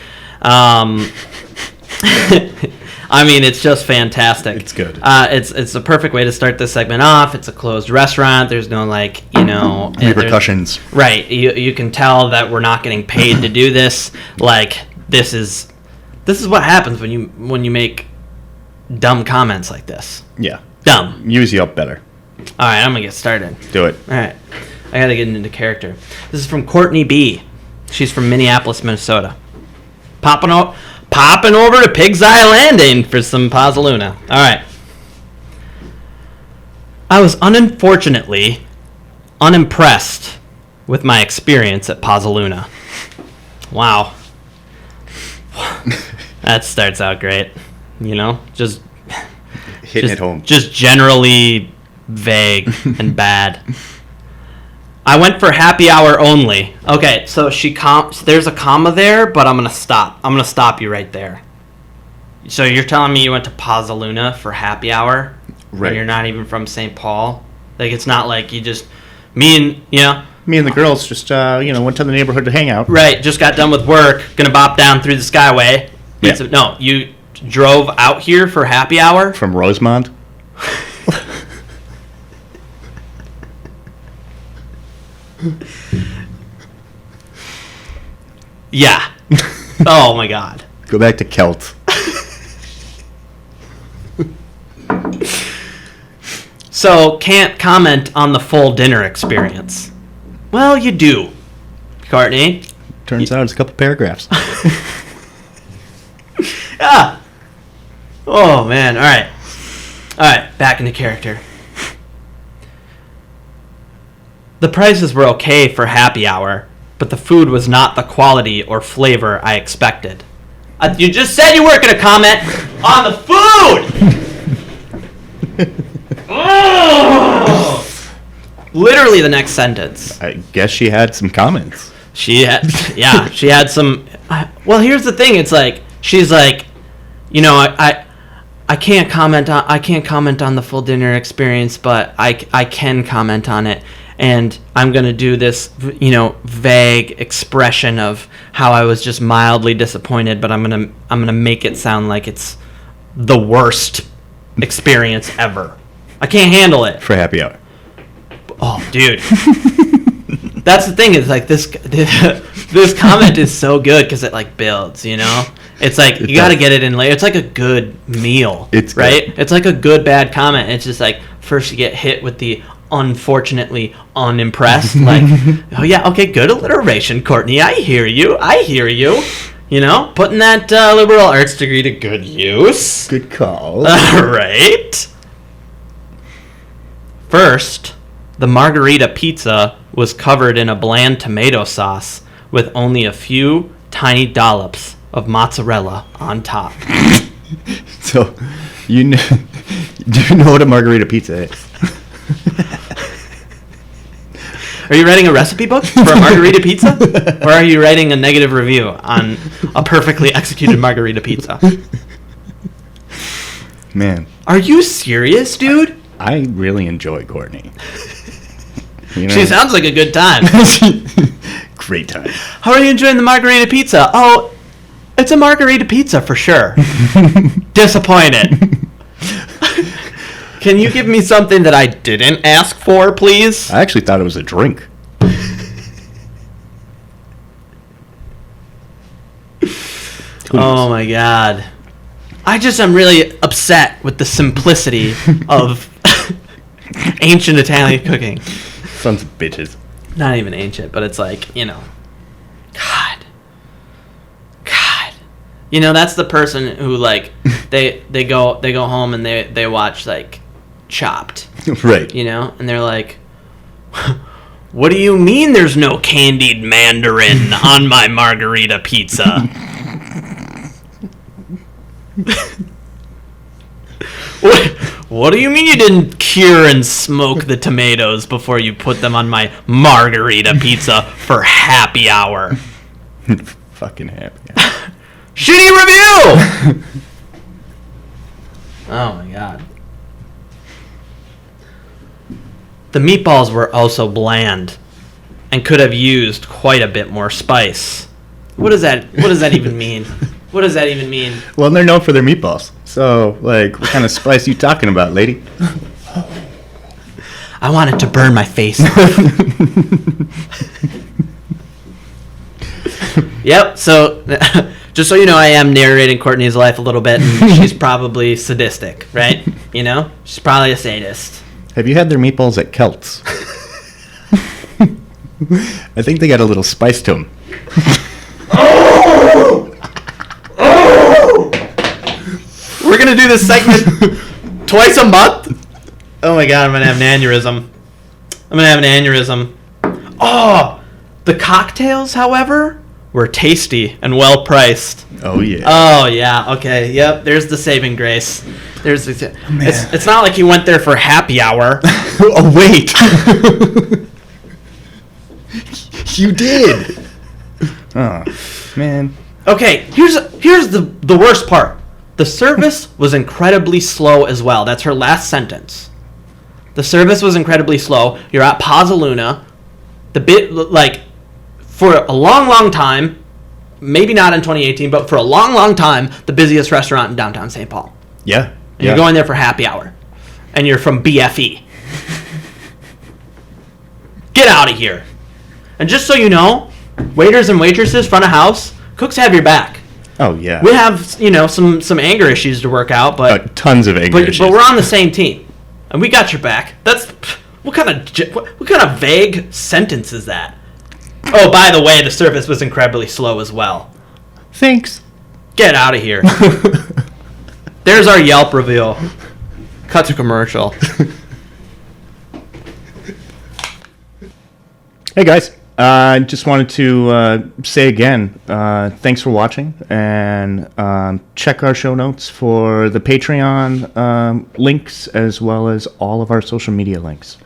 I mean, it's just fantastic. It's good. It's a perfect way to start this segment off. It's a closed restaurant. There's no, repercussions. Right. You can tell that we're not getting paid to do this. Like, this is what happens when you make dumb comments like this. Yeah. Dumb. Use Yelp better. All right, I'm going to get started. Do it. All right. I got to get into character. This is from Courtney B. She's from Minneapolis, Minnesota. Popping over to Pig's Eye Landing for some Pazzaluna. All right. I was unfortunately unimpressed with my experience at Pazzaluna. Wow. That starts out great. Just hitting it home. Just generally vague and bad. I went for happy hour only. Okay, so there's a comma there, but I'm gonna stop. I'm gonna stop you right there. So you're telling me you went to Pazzaluna for happy hour? Right. And you're not even from St. Paul? Like, it's not like you just... Me and the girls just, went to the neighborhood to hang out. Right, just got done with work, gonna bop down through the Skyway. Yeah. No, you drove out here for happy hour? From Rosemont. Yeah. Oh my God. Go back to Celt. So, can't comment on the full dinner experience. Well, you do, Courtney. Turns out it's a couple paragraphs. Yeah. Oh, man. All right. Back into character. The prices were okay for happy hour, but the food was not the quality or flavor I expected. You just said you weren't going to comment on the food! Oh! Literally the next sentence. I guess she had some comments. She had some... Well, here's the thing. It's like, she's like, I can't comment on the full dinner experience, but I can comment on it. And I'm going to do this, vague expression of how I was just mildly disappointed, but I'm going to make it sound like it's the worst experience ever. I can't handle it. For happy hour. Oh, dude. That's the thing, is like this comment is so good because it like builds, It's like you got to get it in later. It's like a good meal, right? Good. It's like a good bad comment. It's just like first you get hit with the unfortunately unimpressed, like, oh yeah, okay, good alliteration, Courtney. I hear you. Putting that liberal arts degree to good use. Good call. Right. First, the margarita pizza was covered in a bland tomato sauce with only a few tiny dollops of mozzarella on top. So, do you know what a margarita pizza is? Are you writing a recipe book for a margarita pizza? Or are you writing a negative review on a perfectly executed margarita pizza? Man. Are you serious, dude? I really enjoy Courtney. She sounds like a good time. Great time. How are you enjoying the margarita pizza? Oh, it's a margarita pizza for sure. Disappointed. Can you give me something that I didn't ask for, please? I actually thought it was a drink. Oh my God. I just am really upset with the simplicity of ancient Italian cooking. Sons of bitches. Not even ancient, but it's like, God. That's the person who like they go home and they watch like Chopped. Right. And they're like, what do you mean there's no candied mandarin on my margarita pizza? What do you mean you didn't cure and smoke the tomatoes before you put them on my margarita pizza for happy hour? Fucking happy hour. Shitty review! Oh my god. The meatballs were also bland and could have used quite a bit more spice. What does that even mean? What does that even mean? Well, they're known for their meatballs. So, like, what kind of spice you talking about, lady? I want it to burn my face off. Yep, so just so you know, I am narrating Courtney's life a little bit, and she's probably sadistic, right? You know? She's probably a sadist. Have you had their meatballs at Kelt's? I think they got a little spice to them. We're going to do this segment twice a month? Oh my god, I'm going to have an aneurysm. Oh, the cocktails, however, were tasty and well priced. Oh yeah. Oh yeah. Okay. Yep. There's the saving grace. It's not like he went there for happy hour. Oh wait. You did. Oh man. Okay. Here's the worst part. The service was incredibly slow as well. That's her last sentence. The service was incredibly slow. You're at Pazzaluna. For a long time, maybe not in 2018, but for a long time, the busiest restaurant in downtown St. Paul. Yeah. And you're going there for happy hour. And you're from BFE. Get out of here. And just so you know, waiters and waitresses, front of house, cooks have your back. Oh, yeah. We have, some anger issues to work out, but tons of anger issues. But we're on the same team. And we got your back. That's what kind of vague sentence is that? Oh, by the way, the service was incredibly slow as well. Thanks. Get out of here. There's our Yelp review. Cut to commercial. Hey, guys. I just wanted to say again, thanks for watching. And check our show notes for the Patreon links as well as all of our social media links.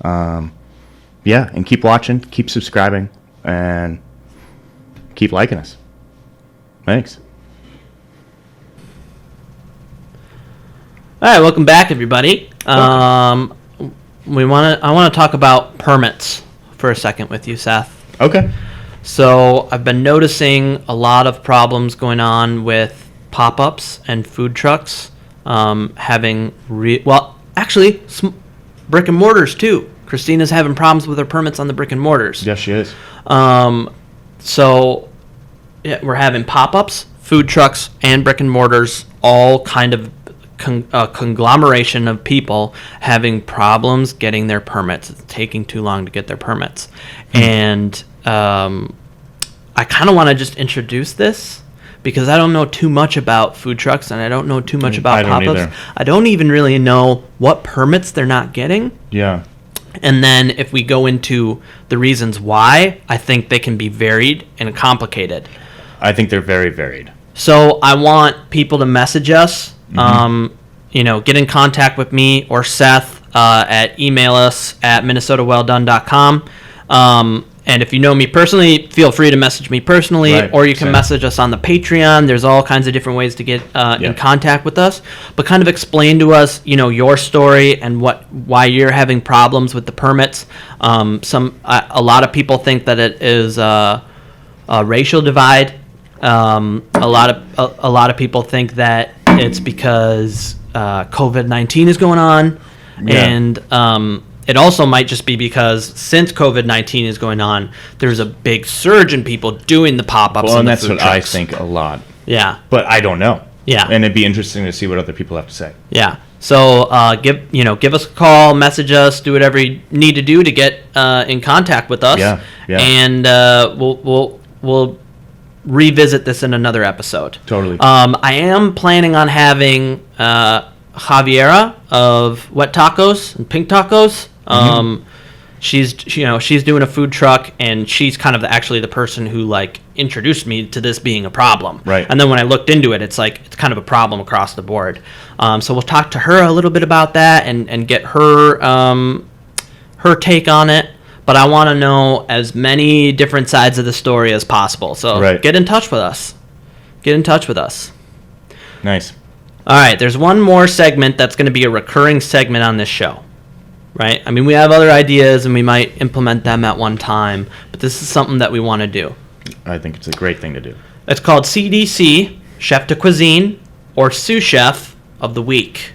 Yeah, and keep watching, keep subscribing, and keep liking us. Thanks. All right, welcome back, everybody. I want to talk about permits for a second with you, Seth. Okay. So I've been noticing a lot of problems going on with pop-ups and food trucks having brick and mortars too. Christina's having problems with her permits on the brick and mortars. Yes, she is. So yeah, we're having pop-ups, food trucks, and brick and mortars, all kind of conglomeration of people having problems getting their permits. It's taking too long to get their permits. And I kind of want to just introduce this because I don't know too much about food trucks and I don't know too much about pop-ups. I don't even really know what permits they're not getting. Yeah. And then if we go into the reasons why, I think they can be varied and complicated. I think they're very varied. So I want people to message us, get in contact with me or Seth at email us at minnesotawelldone.com. And if you know me personally, feel free to message me personally, or you can message us on the Patreon. There's all kinds of different ways to get in contact with us. But kind of explain to us, your story and why you're having problems with the permits. A lot of people think that it is a racial divide. A lot of people think that it's because COVID-19 is going on, and it also might just be because since COVID-19 is going on, there's a big surge in people doing the pop-ups. Well, and the that's food what I trucks. think a lot. Yeah, but I don't know. Yeah, and it'd be interesting to see what other people have to say. Yeah. So give us a call, message us, do whatever you need to do to get in contact with us. Yeah. And we'll revisit this in another episode. Totally. I am planning on having Javiera of Wet Tacos and Pink Tacos. She's doing a food truck, and she's kind of actually the person who introduced me to this being a problem. Right. And then when I looked into it, it's kind of a problem across the board. So we'll talk to her a little bit about that and get her take on it. But I want to know as many different sides of the story as possible. So get in touch with us. get in touch with us. Nice. All right, there's one more segment that's going to be a recurring segment on this show, right? I mean, we have other ideas, and we might implement them at one time, but this is something that we want to do. I think it's a great thing to do. It's called CDC, Chef de Cuisine, or Sous Chef of the Week,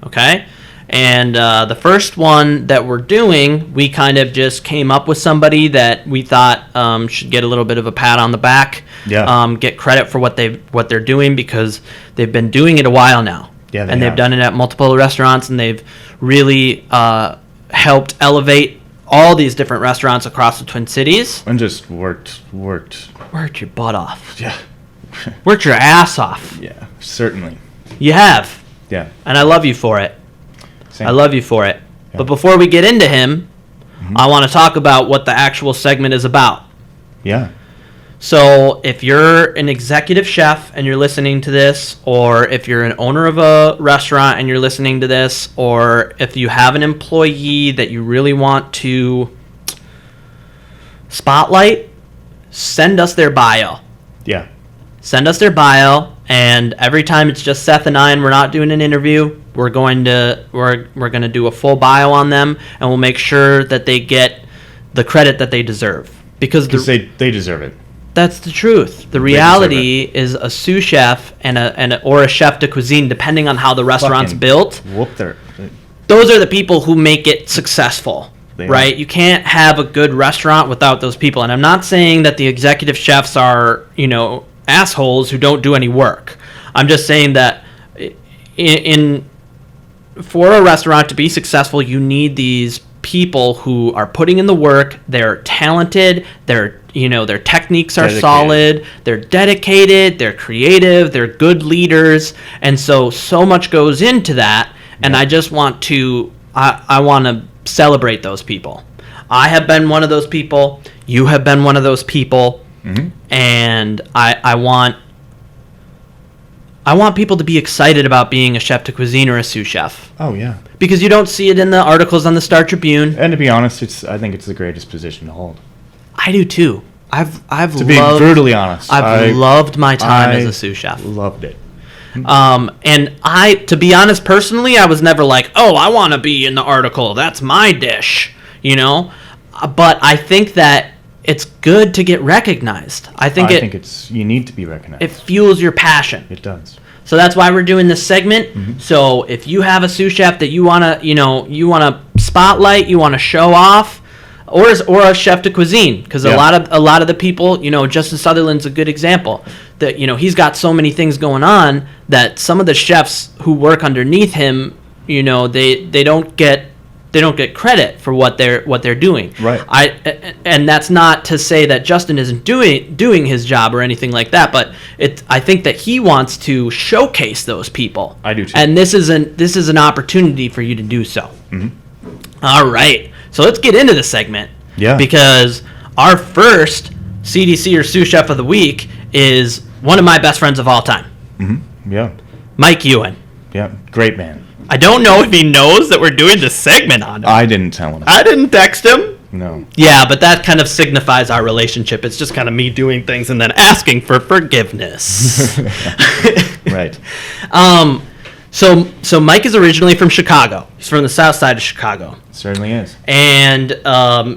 okay? And the first one that we're doing, we kind of just came up with somebody that we thought should get a little bit of a pat on the back, get credit for what they're doing, because they've been doing it a while now. Yeah, and they've done it at multiple restaurants, and they've really helped elevate all these different restaurants across the Twin Cities. And just worked Worked your butt off. Yeah. Worked your ass off. Yeah, certainly. You have. Yeah. And I love you for it. Same. I love you for it. Yeah. But before we get into him, I want to talk about what the actual segment is about. Yeah. So if you're an executive chef and you're listening to this, or if you're an owner of a restaurant and you're listening to this, or if you have an employee that you really want to spotlight, send us their bio. Yeah. Send us their bio, and every time it's just Seth and I and we're not doing an interview, we're going to do a full bio on them, and we'll make sure that they get the credit that they deserve, because they deserve it. That's the truth. The reality is a sous chef or a chef de cuisine, depending on how the restaurant's built. Those are the people who make it successful, right? You can't have a good restaurant without those people. And I'm not saying that the executive chefs are, assholes who don't do any work. I'm just saying that for a restaurant to be successful, you need these people who are putting in the work. They're talented. Their techniques are solid. They're dedicated. They're creative. They're good leaders. And so much goes into that. And I just want to, I want to celebrate those people. I have been one of those people. You have been one of those people. Mm-hmm. And I want people to be excited about being a chef de cuisine or a sous chef. Oh, yeah. Because you don't see it in the articles on the Star Tribune. And to be honest, I think it's the greatest position to hold. I do too. To be brutally honest, I've loved my time as a sous chef. Loved it. And to be honest, personally, I was never like, oh, I want to be in the article. That's my dish, But I think that it's good to get recognized. I think you need to be recognized. It fuels your passion. It does. So that's why we're doing this segment. Mm-hmm. So if you have a sous chef that you want to spotlight, you want to show off, or a chef de cuisine, because a lot of the people, Justin Sutherland's a good example. That he's got so many things going on that some of the chefs who work underneath him, they don't get credit for what they're doing. Right. And that's not to say that Justin isn't doing his job or anything like that, but I think that he wants to showcase those people. I do too. And this is an opportunity for you to do so. Mm-hmm. All right. So let's get into the segment. Yeah. Because our first CDC or sous chef of the week is one of my best friends of all time. Mm-hmm. Yeah. Mike Ewan. Yeah. Great man. I don't know if he knows that we're doing this segment on him. I didn't tell him. I didn't text him. No. Yeah, but that kind of signifies our relationship. It's just kind of me doing things and then asking for forgiveness. Right. So Mike is originally from Chicago. He's from the south side of Chicago. Certainly is. And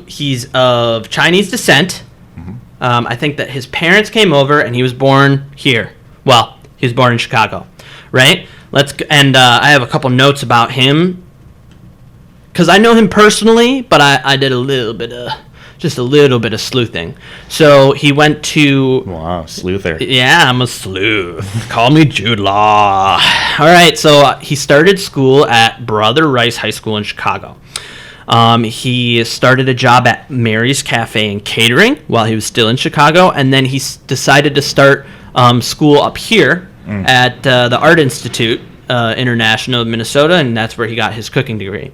he's of Chinese descent. Mm-hmm. I think that his parents came over and he was born here. Well, he was born in Chicago, right? I have a couple notes about him because I know him personally, but I did a little bit of sleuthing. So he went to... Wow, sleuther. Yeah, I'm a sleuth. Call me Jude Law. All right, so he started school at Brother Rice High School in Chicago. He started a job at Mary's Cafe and Catering while he was still in Chicago, and then he decided to start school up here at the Art Institute International of Minnesota, and that's where he got his cooking degree.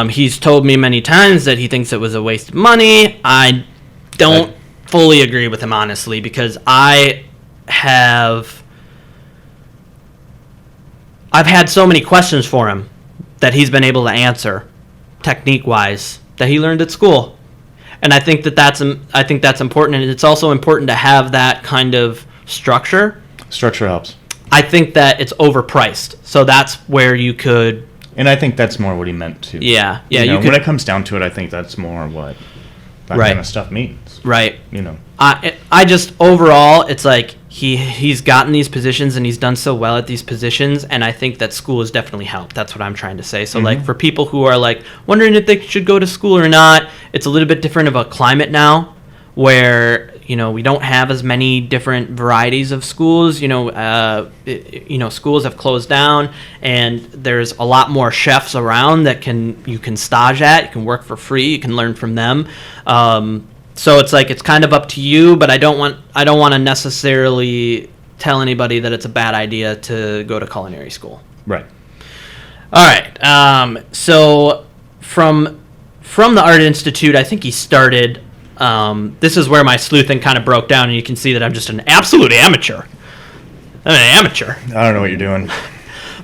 He's told me many times that he thinks it was a waste of money. I don't fully agree with him, honestly, because I've had so many questions for him that he's been able to answer, technique-wise, that he learned at school. And I think that's important, and it's also important to have that kind of structure. Structure helps. I think that it's overpriced. So that's where you could... And I think that's more what he meant to. Yeah. When it comes down to it, I think that's more what that kind of stuff means. Right. I just, overall, it's like he's gotten these positions and he's done so well at these positions, and I think that school has definitely helped. That's what I'm trying to say. So, like, for people who are, like, wondering if they should go to school or not, it's a little bit different of a climate now where... we don't have as many different varieties of schools. Schools have closed down, and there's a lot more chefs around that you can stage at. You can work for free. You can learn from them. So it's like it's kind of up to you. But I don't want to necessarily tell anybody that it's a bad idea to go to culinary school. Right. All right. So from the Art Institute, I think he started. This is where my sleuthing kind of broke down, and you can see that I'm just an absolute amateur. I'm an amateur. I don't know what you're doing.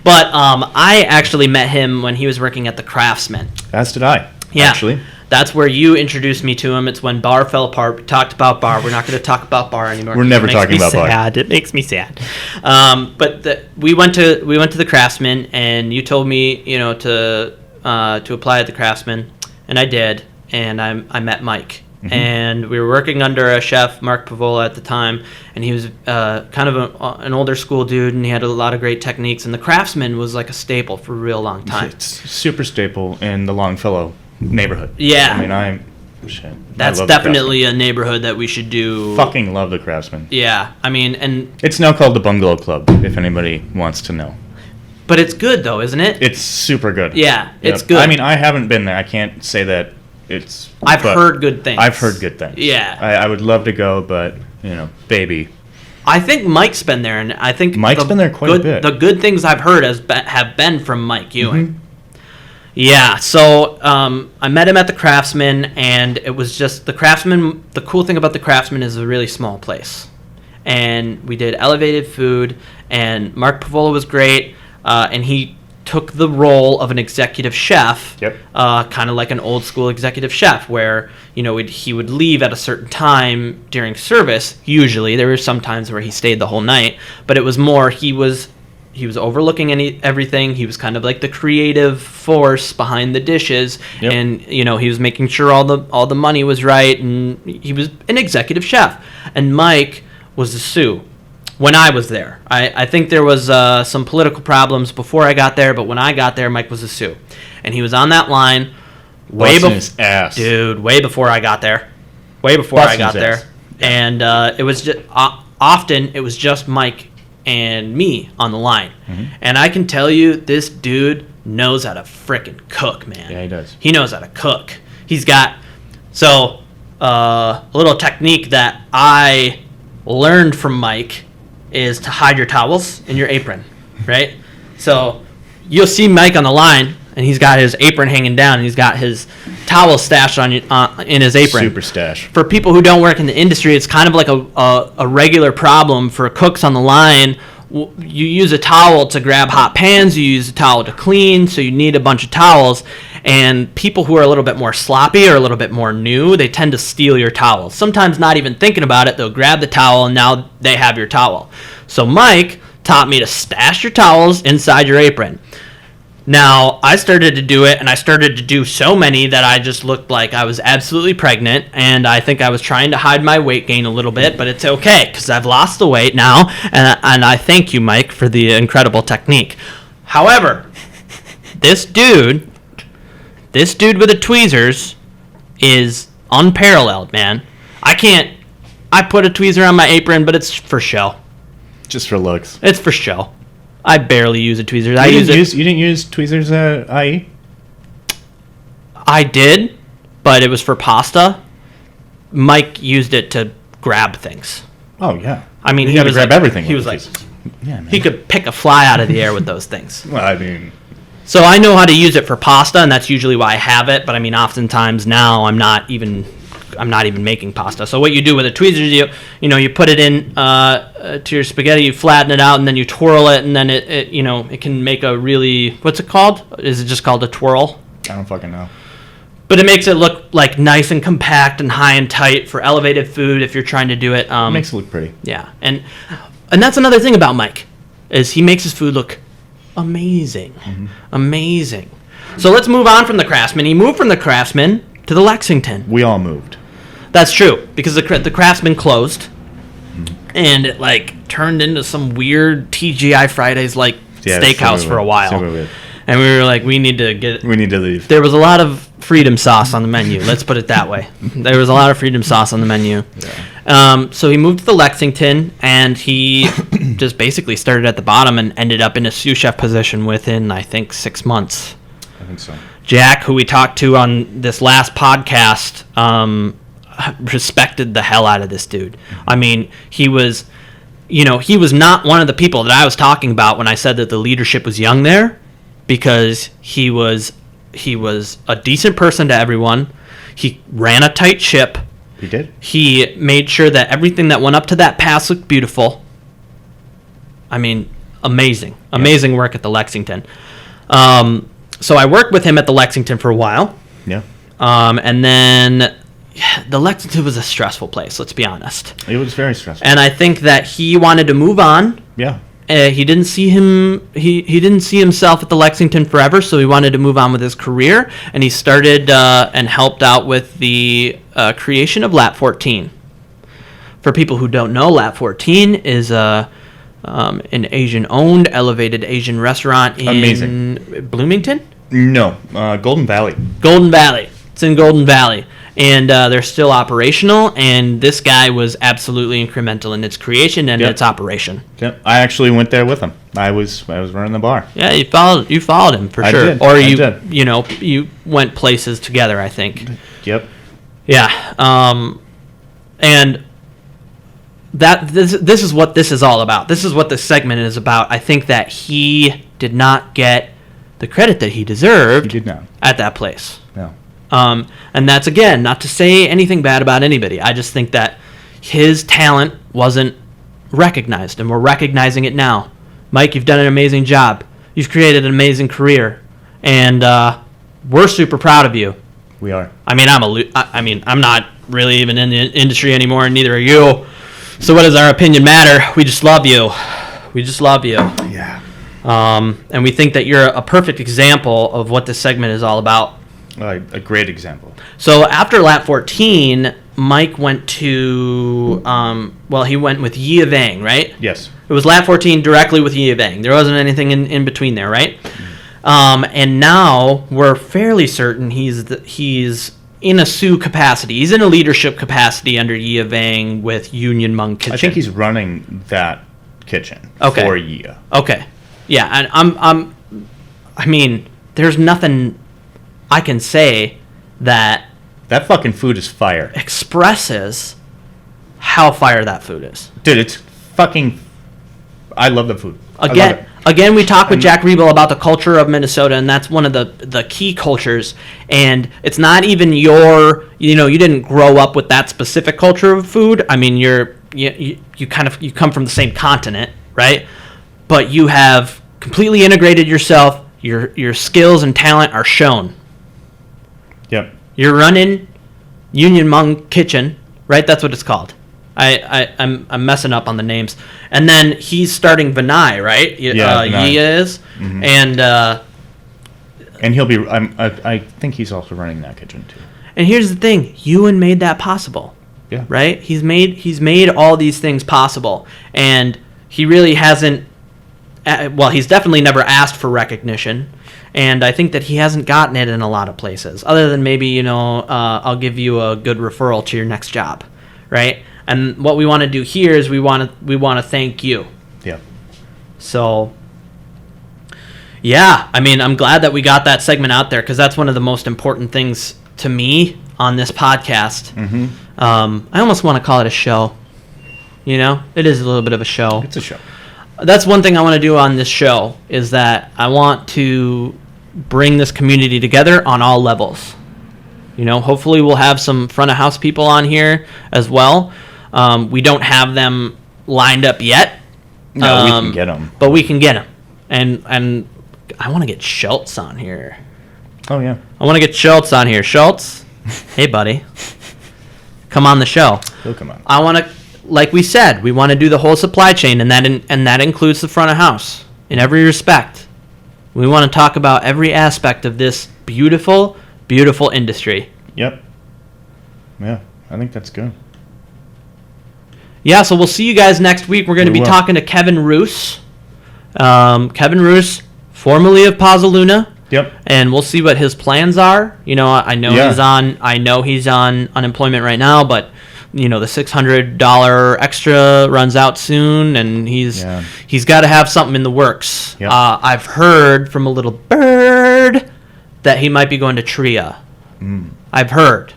But I actually met him when he was working at the Craftsman. As did I, actually. That's where you introduced me to him. It's when Bar fell apart. We talked about Bar. We're not going to talk about Bar anymore. We're never talking about Bar. It makes me sad. But we went to the Craftsman, and you told me, to apply at the Craftsman, and I did, and I met Mike. Mm-hmm. And we were working under a chef, Mark Pavola, at the time, and he was kind of an older school dude, and he had a lot of great techniques, and the Craftsman was like a staple for a real long time. It's super staple in the Longfellow neighborhood. Yeah. That's definitely a neighborhood that we should do. Fucking love the Craftsman. Yeah, and... It's now called the Bungalow Club, if anybody wants to know. But it's good, though, isn't it? It's super good. Yeah, it's good. I haven't been there. I can't say that I've heard good things. I've heard good things. Yeah. I would love to go, but, baby. I think Mike's been there, and I think... Mike's been there quite a bit. The good things I've heard have been from Mike Ewing. Mm-hmm. Yeah, so I met him at the Craftsman, and it was just... The Craftsman... The cool thing about the Craftsman is a really small place. And we did elevated food, and Mark Pavola was great, and he... took the role of an executive chef, kind of like an old school executive chef, where he would leave at a certain time during service. Usually, there were some times where he stayed the whole night, but it was more he was overlooking everything. He was kind of like the creative force behind the dishes, and he was making sure all the money was right, and he was an executive chef. And Mike was the sous. When I was there. I think there was some political problems before I got there, but when I got there, Mike was a sous. And he was on that line way before I got there. And it was just, often it was just Mike and me on the line. Mm-hmm. And I can tell you, this dude knows how to frickin' cook, man. Yeah, he does. He knows how to cook. He's got... So, a little technique that I learned from Mike... is to hide your towels in your apron, right? So you'll see Mike on the line, and he's got his apron hanging down, and he's got his towel stashed in his apron. Super stash. For people who don't work in the industry, it's kind of like a regular problem for cooks on the line. You use a towel to grab hot pans, you use a towel to clean, so you need a bunch of towels. And people who are a little bit more sloppy or a little bit more new, they tend to steal your towels. Sometimes not even thinking about it, they'll grab the towel, and now they have your towel. So Mike taught me to stash your towels inside your apron. Now, I started to do it, and I started to do so many that I just looked like I was absolutely pregnant, and I think I was trying to hide my weight gain a little bit, but it's okay, because I've lost the weight now, and I thank you, Mike, for the incredible technique. However, this dude with the tweezers is unparalleled, man. I put a tweezer on my apron, but it's for show. Just for looks. It's for show. I barely use a tweezer. You didn't use tweezers at IE? I did, but it was for pasta. Mike used it to grab things. Oh, yeah. I mean, he was grab everything. He was like, he could pick a fly out of the air with those things. Well, I mean... So I know how to use it for pasta, and that's usually why I have it. But I mean, oftentimes now I'm not even making pasta. So what you do with a tweezer is you put it in to your spaghetti, you flatten it out, and then you twirl it, and then it can make a really, what's it called? Is it just called a twirl? I don't fucking know. But it makes it look like nice and compact and high and tight for elevated food if you're trying to do it. It makes it look pretty. Yeah, and that's another thing about Mike, is he makes his food look amazing. Amazing. So let's move on from the Craftsman. He moved from the Craftsman to the Lexington. We all moved. That's true, because the Craftsman closed, and it like turned into some weird TGI Fridays like steakhouse for a while. And we were like, we need to leave. There was a lot of freedom sauce on the menu. Let's put it that way. There was a lot of freedom sauce on the menu. Yeah. So he moved to the Lexington, and he just basically started at the bottom and ended up in a sous chef position within, I think, 6 months. I think so. Jack, who we talked to on this last podcast, respected the hell out of this dude. I mean, he was not one of the people that I was talking about when I said that the leadership was young there, because he was a decent person to everyone. He ran a tight ship. He did. He made sure that everything that went up to that pass looked beautiful. I mean, amazing work at the Lexington. So I worked with him at the Lexington for a while. Yeah. And then the Lexington was a stressful place, let's be honest. It was very stressful. And I think that he wanted to move on. Yeah. He didn't see he didn't see himself at the Lexington forever, so he wanted to move on with his career, and he started and helped out with the creation of Lat 14. For people who don't know, Lat 14 is an Asian-owned, elevated Asian restaurant in Bloomington? No, Golden Valley. Golden Valley. It's in Golden Valley. And they're still operational, and this guy was absolutely incremental in its creation and its operation. Yep. I actually went there with him. I was running the bar. Yeah, you followed him for sure. Did. Or I did. You went places together, I think. Yep. Yeah. And this is what this is all about. This is what this segment is about. I think that he did not get the credit that he deserved. He did not. At that place. No. And that's, again, not to say anything bad about anybody. I just think that his talent wasn't recognized, and we're recognizing it now. Mike, you've done an amazing job. You've created an amazing career, and we're super proud of you. We are. I mean, I'm not really even in the industry anymore, and neither are you. So what does our opinion matter? We just love you. We just love you. Yeah. And we think that you're a perfect example of what this segment is all about. A great example. So after Lat 14, Mike went to, he went with Yi of Ang, right? Yes. It was Lat 14 directly with Yi of Ang. There wasn't anything in between there, right? And now we're fairly certain he's in a sous capacity. He's in a leadership capacity under Yi of Ang with Union Mung Kitchen. I think he's running that kitchen for Yi. Okay. Yeah, and I mean, there's nothing I can say that fucking food is fire. Expresses how fire that food is. Dude, it's fucking... I love the food. Again, we talked with Jack Riebel about the culture of Minnesota, and that's one of the key cultures. And it's not even you didn't grow up with that specific culture of food. I mean, you come from the same continent, right? But you have completely integrated yourself. Your skills and talent are shown. Yep. You're running Union Mung Kitchen, right? That's what it's called. I'm messing up on the names. And then he's starting Vinay, right? Yeah, Yi is. Mm-hmm. And he'll be... I think he's also running that kitchen too. And here's the thing: Ewan made that possible. Yeah. Right? He's made all these things possible, and he really hasn't. Well, he's definitely never asked for recognition. And I think that he hasn't gotten it in a lot of places, other than maybe, I'll give you a good referral to your next job, right? And what we want to do here is we want to thank you. Yeah. So, yeah, I mean, I'm glad that we got that segment out there, because that's one of the most important things to me on this podcast. Mm-hmm. I almost want to call it a show. It is a little bit of a show. It's a show. That's one thing I want to do on this show, is that I want to bring this community together on all levels. Hopefully we'll have some front of house people on here as well. We don't have them lined up yet. No, we can get them. But we can get them. And I want to get Schultz on here. Oh, yeah. I want to get Schultz on here. Schultz, hey, buddy. Come on the show. He'll come on. I want to, like we said, we want to do the whole supply chain, and that includes the front of house in every respect. We want to talk about every aspect of this beautiful, beautiful industry. Yep. Yeah, I think that's good. Yeah, so we'll see you guys next week. We're going to be talking to Kevin Roos. Kevin Roos, formerly of Pazzaluna. Yep. And we'll see what his plans are. You know, I know he's on unemployment right now, but you know, the $600 extra runs out soon, and he's got to have something in the works. Yep. I've heard from a little bird that he might be going to Tria. I've heard.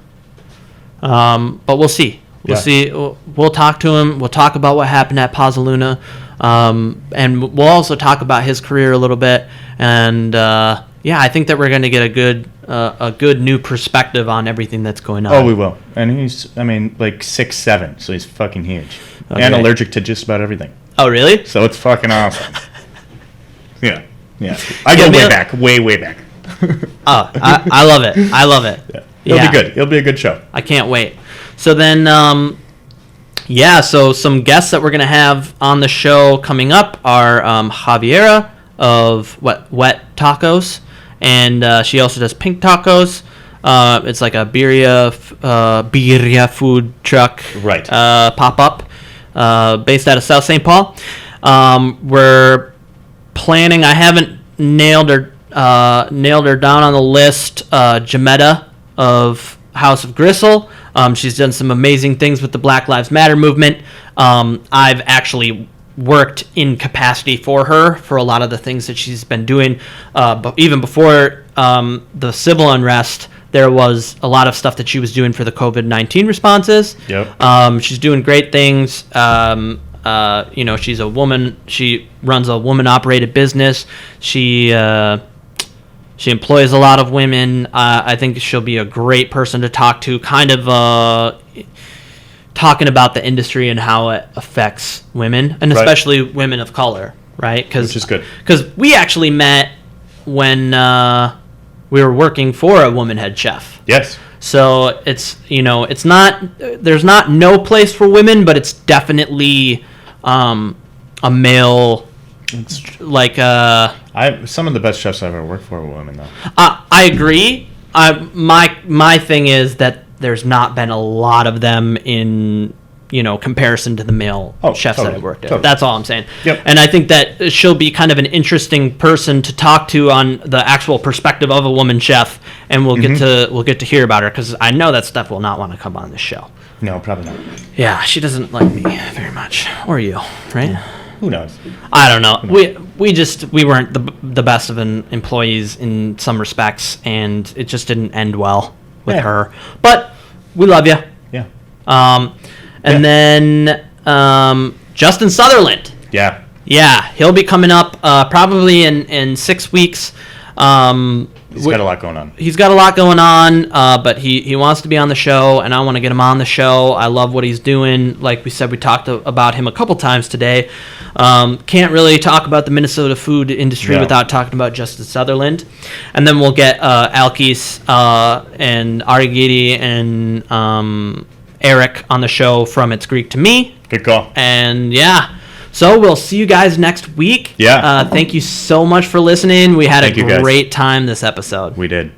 But we'll see. We'll see. We'll talk to him. We'll talk about what happened at Pazzaluna. And we'll also talk about his career a little bit. And I think that we're going to get a good new perspective on everything that's going on. Oh, we will. And he's, like 6'7", so he's fucking huge. Okay. And allergic to just about everything. Oh, really? So it's fucking awesome. Yeah. I go way back. I love it. I love it. Yeah. It'll be good. It'll be a good show. I can't wait. So then, so some guests that we're going to have on the show coming up are Javiera of Wet Tacos, and she also does Pink Tacos. It's like a birria food truck pop-up based out of South St. Paul. We're planning, I haven't nailed her down on the list, Jametta of House of Gristle. She's done some amazing things with the Black Lives Matter movement. I've actually worked in capacity for her for a lot of the things that she's been doing. But even before the civil unrest, there was a lot of stuff that she was doing for the COVID-19 responses. Yep. She's doing great things. She's a woman. She runs a woman-operated business. She employs a lot of women. I think she'll be a great person to talk to, kind of talking about the industry and how it affects women, and especially women of color, right? Which is good. Because we actually met when we were working for a woman head chef. Yes. So it's there's not no place for women, but it's definitely a male. Some of the best chefs I've ever worked for were women, though. I agree. My thing is that there's not been a lot of them in comparison to the male chefs that I worked at. That's all I'm saying. Yep. And I think that she'll be kind of an interesting person to talk to on the actual perspective of a woman chef, and we'll get to hear about her, because I know that Steph will not want to come on this show. No, probably not. Yeah, she doesn't like me very much, or you, right? Who knows? I don't know. We weren't the best of employees in some respects, and it just didn't end well with her. But we love you. Yeah. And then Justin Sutherland. Yeah. Yeah, he'll be coming up probably in 6 weeks. He's got a lot going on. He's got a lot going on, but he wants to be on the show, and I want to get him on the show. I love what he's doing. Like we said, we talked about him a couple times today. Can't really talk about the Minnesota food industry without talking about Justin Sutherland. And then we'll get Alkis and Arigidi and Eric on the show from It's Greek to Me. Good call. And so we'll see you guys next week. Yeah. Thank you so much for listening. We had a great time this episode. We did.